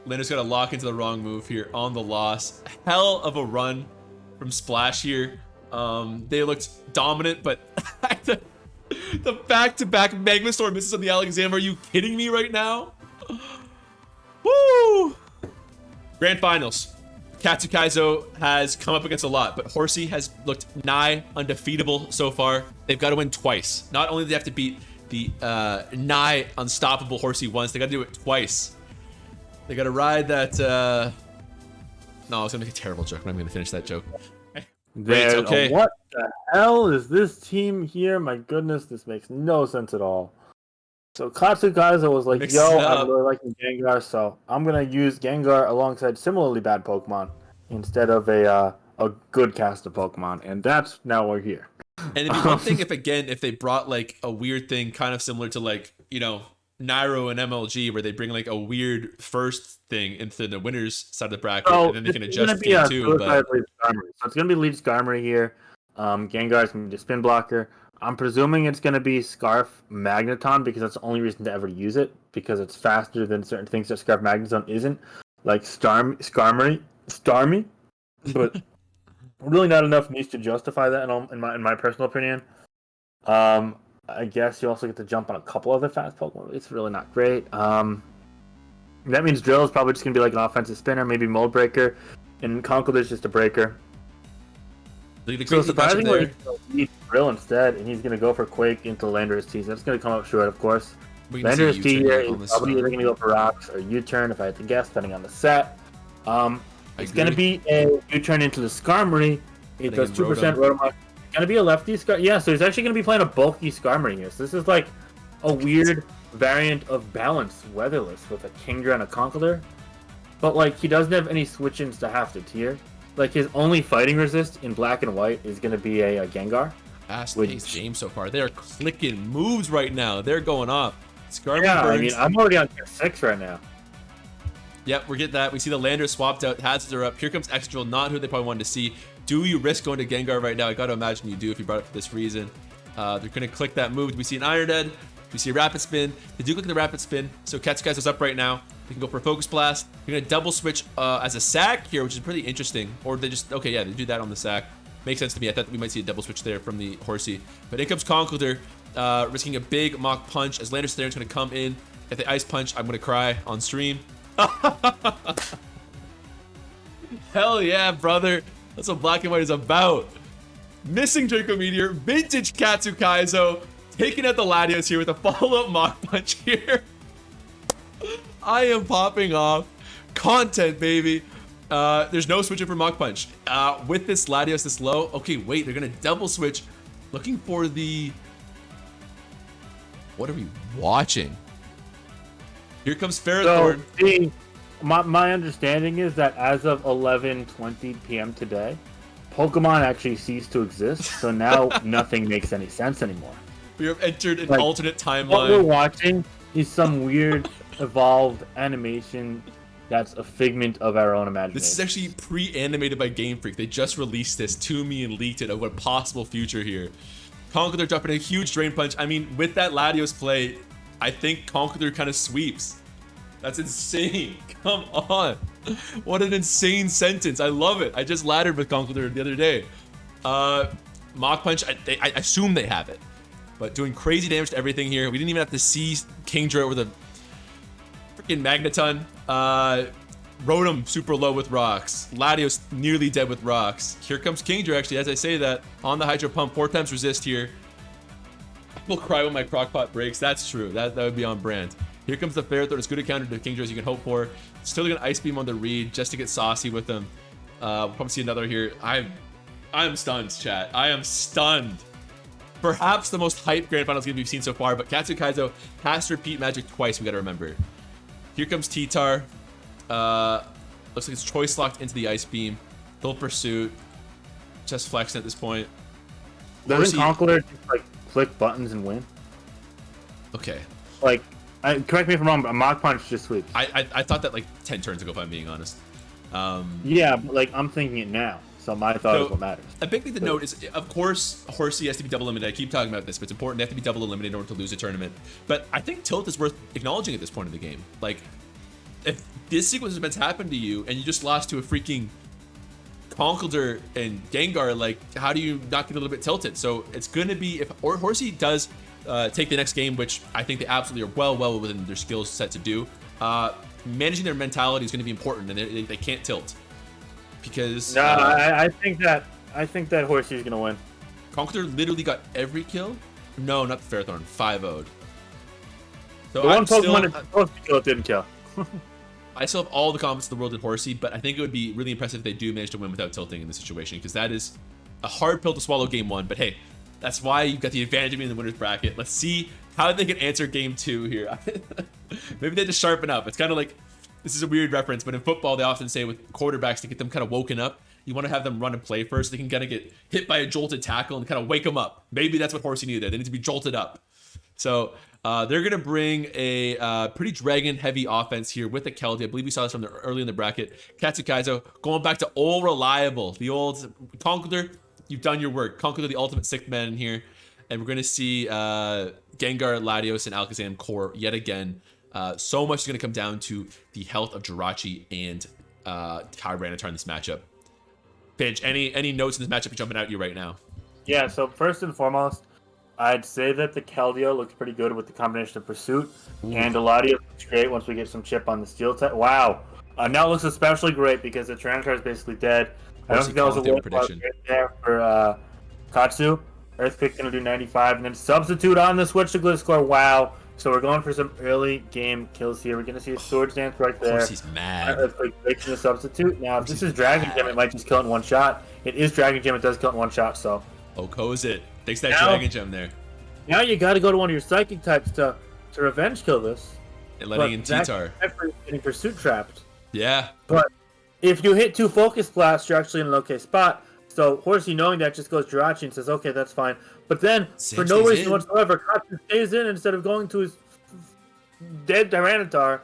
Lander's got to lock into the wrong move here on the loss. Hell of a run from Splash here. They looked dominant, but the back-to-back Magma Storm misses on the Alexander. Are you kidding me right now? Woo! Grand Finals. Katsukaizo has come up against a lot, but Horsey has looked nigh undefeatable so far. They've got to win twice. Not only do they have to beat the nigh unstoppable Horsey once, they got to do it twice. They got to ride that... No, I was going to make a terrible joke, but I'm going to finish that joke. Great, okay. What the hell is this team here? My goodness, this makes no sense at all. So Katsukaizo was like, I'm really liking Gengar, so I'm going to use Gengar alongside similarly bad Pokemon instead of a good cast of Pokemon, and that's now we're here. And it'd be one thing if they brought like a weird thing kind of similar to like, you know, Nairo and MLG, where they bring like a weird first thing into the winner's side of the bracket, and then they can adjust game too. So it's going to be Leaf Skarmory here. Gengar's going to be the spin blocker. I'm presuming it's going to be Scarf Magneton because that's the only reason to ever use it, because it's faster than certain things that Scarf Magneton isn't, like Skarmory, but really not enough needs to justify that in my personal opinion. I guess you also get to jump on a couple other fast Pokemon. It's really not great. That means Drill is probably just going to be like an offensive spinner, maybe Mold Breaker, and Conkeldurr's just a breaker. So surprisingly, he's Drill instead, and he's going to go for Quake into Landorus T. That's going to come up short, of course. Landorus T here is probably either going to go for Rocks or U-turn, if I had to guess, depending on the set. It's going to be a U-turn into the Skarmory. It does 2% Rotom. It's going to be a lefty Skarmory. Yeah, so he's actually going to be playing a bulky Skarmory here. So this is like a weird variant of balanced Weatherless with a Kingdra and a Conkeldurr. But like, he doesn't have any switch-ins to have to tier. Like, his only fighting resist in black and white is going to be a Gengar. Fast-paced game so far. They're clicking moves right now. They're going off. Skarmory yeah, burns. I mean, I'm already on tier 6 right now. Yep, we're getting that. We see the Lander swapped out. Hazards are up. Here comes X-Drill, not who they probably wanted to see. Do you risk going to Gengar right now? I got to imagine you do if you brought it for this reason. They're going to click that move. Do we see an Iron Dead? We see a Rapid Spin. They do click the Rapid Spin. So Katsukaizo's up right now. They can go for a Focus Blast. You're going to double switch as a sack here, which is pretty interesting. Or they just, okay, yeah, they do that on the sack. Makes sense to me. I thought we might see a double switch there from the Horsey. But in comes Conkeldurr, risking a big Mach Punch as Landorus there is going to come in. If they Ice Punch, I'm going to cry on stream. Hell yeah, brother. That's what Black and White is about. Missing Draco Meteor, vintage Katsukaizo, taking out the Latios here with a follow-up Mach Punch here. I am popping off. Content, baby. There's no switching for Mach Punch. With this Latios this low, okay, wait, they're going to double switch. Looking for the... What are we watching? Here comes Ferrothorn. So, my understanding is that as of 11:20 p.m. today, Pokemon actually ceased to exist, so now nothing makes any sense anymore. We have entered an alternate timeline. What we're watching is some weird evolved animation that's a figment of our own imagination. This is actually pre-animated by Game Freak. They just released this to me and leaked it of what possible future here. Conkeldurr dropping a huge Drain Punch. I mean, with that Latios play, I think Conkeldurr kind of sweeps. That's insane. Come on. What an insane sentence. I love it. I just laddered with Conkeldurr the other day. Mach Punch, I assume they have it. But doing crazy damage to everything here. We didn't even have to see Kingdra with a freaking Magneton. Rotom super low with rocks. Latios nearly dead with rocks. Here comes Kingdra actually, as I say that. On the Hydro Pump, 4 times resist here. I will cry when my crockpot breaks. That's true. That would be on brand. Here comes the Ferrothorn. As good a counter to Kingdra as you can hope for. Still gonna Ice Beam on the read just to get saucy with them. We'll probably see another here. I'm stunned, chat. I am stunned. Perhaps the most hyped Grand Finals game we've seen so far, but Katsukaizo has to repeat magic twice, we gotta remember. Here comes T-Tar. Looks like it's choice locked into the Ice Beam. Full Pursuit. Just flexing at this point. Doesn't Conkeldurr just like click buttons and win. Okay. Like, correct me if I'm wrong, but a Mach Punch just sweeps. I thought that like 10 turns ago, if I'm being honest. Yeah, but like I'm thinking it now, so my thought is what matters. A big thing to note is, of course, Horsey has to be double eliminated. I keep talking about this, but it's important. They have to be double eliminated in order to lose a tournament. But I think tilt is worth acknowledging at this point in the game. Like, if this sequence of events happened to you and you just lost to a freaking Conkeldurr and Gengar, like, how do you not get a little bit tilted? So it's going to be, if Horsey does take the next game, which I think they absolutely are well within their skill set to do, managing their mentality is going to be important, and they can't tilt. Because no, I think that Horsey's gonna win. Conkeldurr literally got every kill. No, not the Ferrothorn. 5-0'd. So the one Pokemon is supposed to kill it didn't kill. I still have all the confidence in the world in Horsey, but I think it would be really impressive if they do manage to win without tilting in this situation, because that is a hard pill to swallow game 1. But hey, that's why you've got the advantage of being in the winner's bracket. Let's see how they can answer game 2 here. Maybe they just sharpen up. It's kind of like, this is a weird reference, but in football, they often say with quarterbacks to get them kind of woken up, you want to have them run and play first. They can kind of get hit by a jolted tackle and kind of wake them up. Maybe that's what Horsey needed there. They need to be jolted up. So they're going to bring a pretty dragon-heavy offense here with the Keldeo. I believe we saw this from early in the bracket. Katsukaizo going back to old reliable. The old Conkeldurr, you've done your work. Conkeldurr, the ultimate sixth man in here. And we're going to see Gengar, Latios, and Alakazam core yet again. So much is going to come down to the health of Jirachi and Tyranitar in this matchup. Pinch, any notes in this matchup jumping out at you right now? Yeah, so first and foremost, I'd say that the Keldeo looks pretty good with the combination of Pursuit. Ooh. And Eladio looks great once we get some chip on the Steel type. Wow. Now it looks especially great because the Tyranitar is basically dead. I don't think that was a win prediction right there for Katsu. Earthquake's going to do 95. And then substitute on the switch to Gliscor. Wow. So we're going for some early game kills here. We're going to see a Swords Dance right there. Of course he's mad. Earthquake breaks in the substitute. Now, if this is Dragon Gem, it might just kill it in one shot. It is Dragon Gem. It does kill it in one shot, so. Oko's it. Takes that Dragon Gem there. Now you got to go to one of your Psychic types to revenge kill this. And letting in T-Tar. Getting Pursuit trapped. Yeah. But if you hit 2 Focus Blasts, you're actually in an okay spot. So Horsey, knowing that, just goes Jirachi and says, okay, that's fine. But then, for no reason whatsoever, Katsu stays in instead of going to his dead Tyranitar.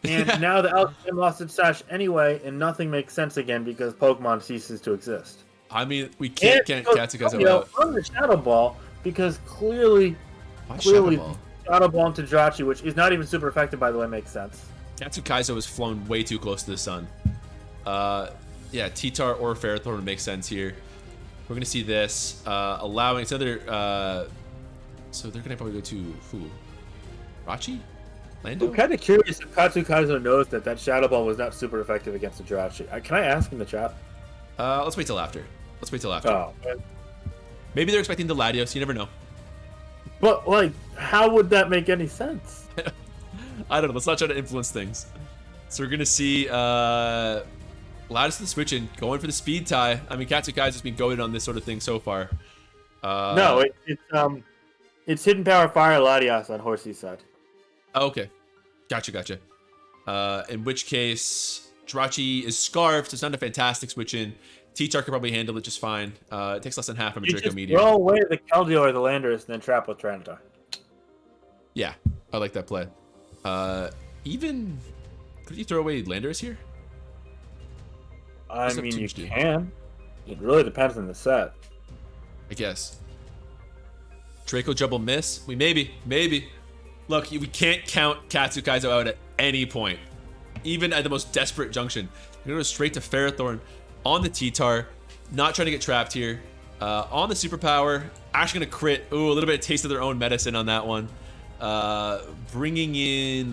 And now the Alakazam lost its sash anyway, and nothing makes sense again because Pokemon ceases to exist. I mean, we can't Katsukaizo out. On the Shadow Ball, because clearly Shadow Ball into Jirachi, which is not even super effective, by the way, makes sense. Katsukaizo has flown way too close to the sun. Yeah, T-Tar or Ferrothorn would make sense here. We're going to see this. Allowing... It's another... so they're going to probably go to... Who? Rachi? Lando? I'm kind of curious if Katsukaizo knows that Shadow Ball was not super effective against the Jirachi. Can I ask in the chat? Let's wait till after. Oh, maybe they're expecting the Latios. You never know. But, like, how would that make any sense? I don't know. Let's not try to influence things. So we're going to see... Latios to the switch and going for the speed tie. I mean, Katsukaizo's been goaded on this sort of thing so far. No, it's Hidden Power Fire Latios on Horsey's side. Oh, okay. Gotcha. In which case, Jirachi is scarfed, so it's not a fantastic switch in. T-Tar could probably handle it just fine. It takes less than half from a Draco Meteor. Throw away the Keldeo or the Landorus and then trap with Tyranitar. Yeah, I like that play. Even... Could you throw away Landorus here? I mean, you can. It really depends on the set. I guess. Draco Jumble miss? Maybe. Look, we can't count Katsukaizo out at any point. Even at the most desperate junction. We're going to go straight to Ferrothorn on the T-Tar. Not trying to get trapped here. On the Superpower. Actually going to crit. Ooh, a little bit of taste of their own medicine on that one. Bringing in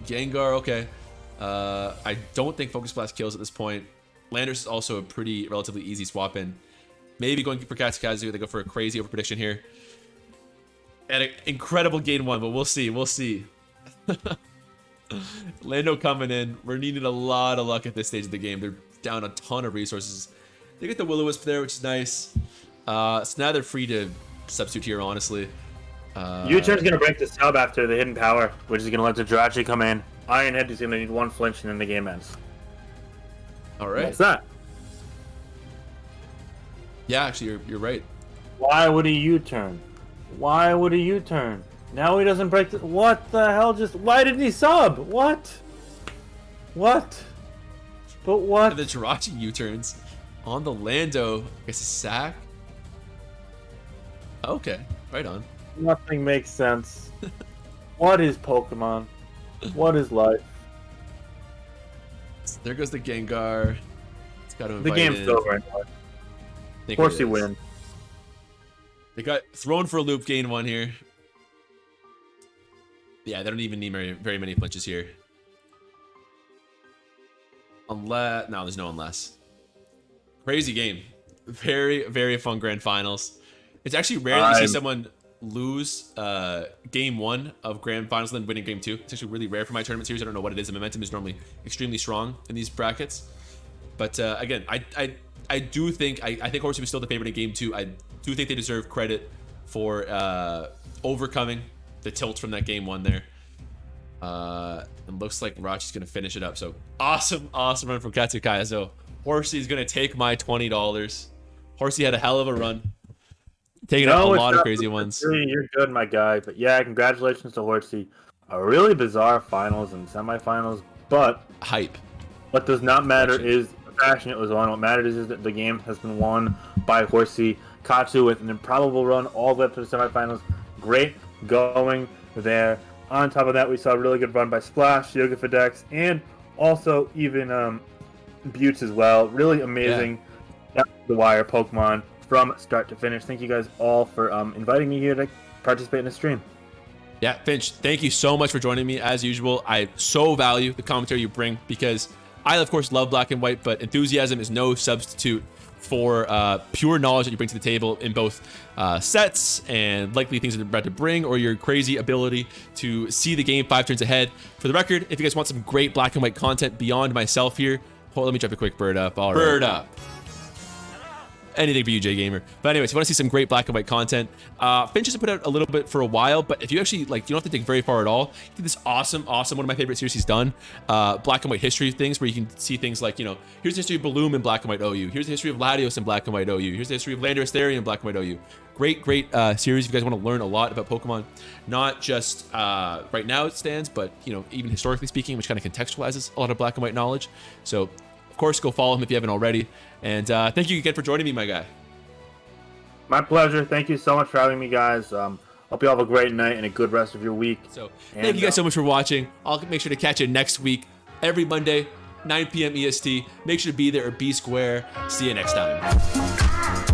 Gengar. Okay. I don't think Focus Blast kills at this point. Landorus is also a pretty relatively easy swap in. Maybe going for Katsukaizo. They go for a crazy overprediction here. And an incredible game 1, but we'll see. Lando coming in. We're needing a lot of luck at this stage of the game. They're down a ton of resources. They get the Will-O-Wisp there, which is nice. So now they're free to substitute here, honestly. U-Turn's going to break the sub after the Hidden Power, which is going to let the Jirachi come in. Iron Head is going to need 1 flinch and then the game ends. All right. What's that? Yeah, actually, you're right. Why would he U-turn? Why would he U-turn? Now he doesn't break the... What the hell just... Why didn't he sub? What? What? But what? And the Jirachi U-turns on the Lando. I guess a sack. Okay, right on. Nothing makes sense. What is Pokemon? What is life? There goes the Gengar. It's got to invite The game's in. over anyway. Horsey win. They got thrown for a loop, gain 1 here. Yeah, they don't even need very many flinches here. Unless... No, there's no unless. Crazy game. Very, very fun grand finals. It's actually rare to see someone lose game 1 of grand finals and then winning game 2. It's actually really rare for my tournament series. I don't know what it is. The momentum is normally extremely strong in these brackets. But again, I do think... I think Horsey was still the favorite in game 2. I do think they deserve credit for overcoming the tilt from that game 1 there. And looks like Rachi's going to finish it up. So awesome run from Katsukaya. So Horsey's going to take my $20. Horsey had a hell of a run. Taking up a lot of crazy ones. You're good, my guy. But yeah, congratulations to Horsey. A really bizarre finals and semifinals, but hype. What does not matter is the fashion it was on. What matters is that the game has been won by Horsey. Katsu with an improbable run all the way up to the semifinals. Great going there. On top of that, we saw a really good run by Splash, Yoga Fidex, and also even Buttes as well. Really amazing the wire Pokemon from start to finish. Thank you guys all for inviting me here to participate in the stream. Yeah, Finch, thank you so much for joining me as usual. I so value the commentary you bring because I, of course, love black and white, but enthusiasm is no substitute for pure knowledge that you bring to the table in both sets and likely things that you're about to bring, or your crazy ability to see the game 5 turns ahead. For the record, if you guys want some great black and white content beyond myself here, hold, let me drop a quick bird up. All right. Bird up. Anything for you, J Gamer. But anyways, if you want to see some great black and white content, Finch has put out a little bit for a while, but if you actually, like, you don't have to dig very far at all. You get this awesome, one of my favorite series he's done, black and white history things, where you can see things like, you know, here's the history of Balloon in black and white OU. Here's the history of Latios in black and white OU. Here's the history of Landorus Therian in black and white OU. Great series if you guys want to learn a lot about Pokemon, not just right now it stands, but, you know, even historically speaking, which kind of contextualizes a lot of black and white knowledge. So, of course, go follow him if you haven't already. And thank you again for joining me, my guy. My pleasure. Thank you so much for having me, guys. Hope you have a great night and a good rest of your week. So, thank you guys so much for watching. I'll make sure to catch you next week, every Monday, 9 p.m. EST. Make sure to be there or be square. See you next time.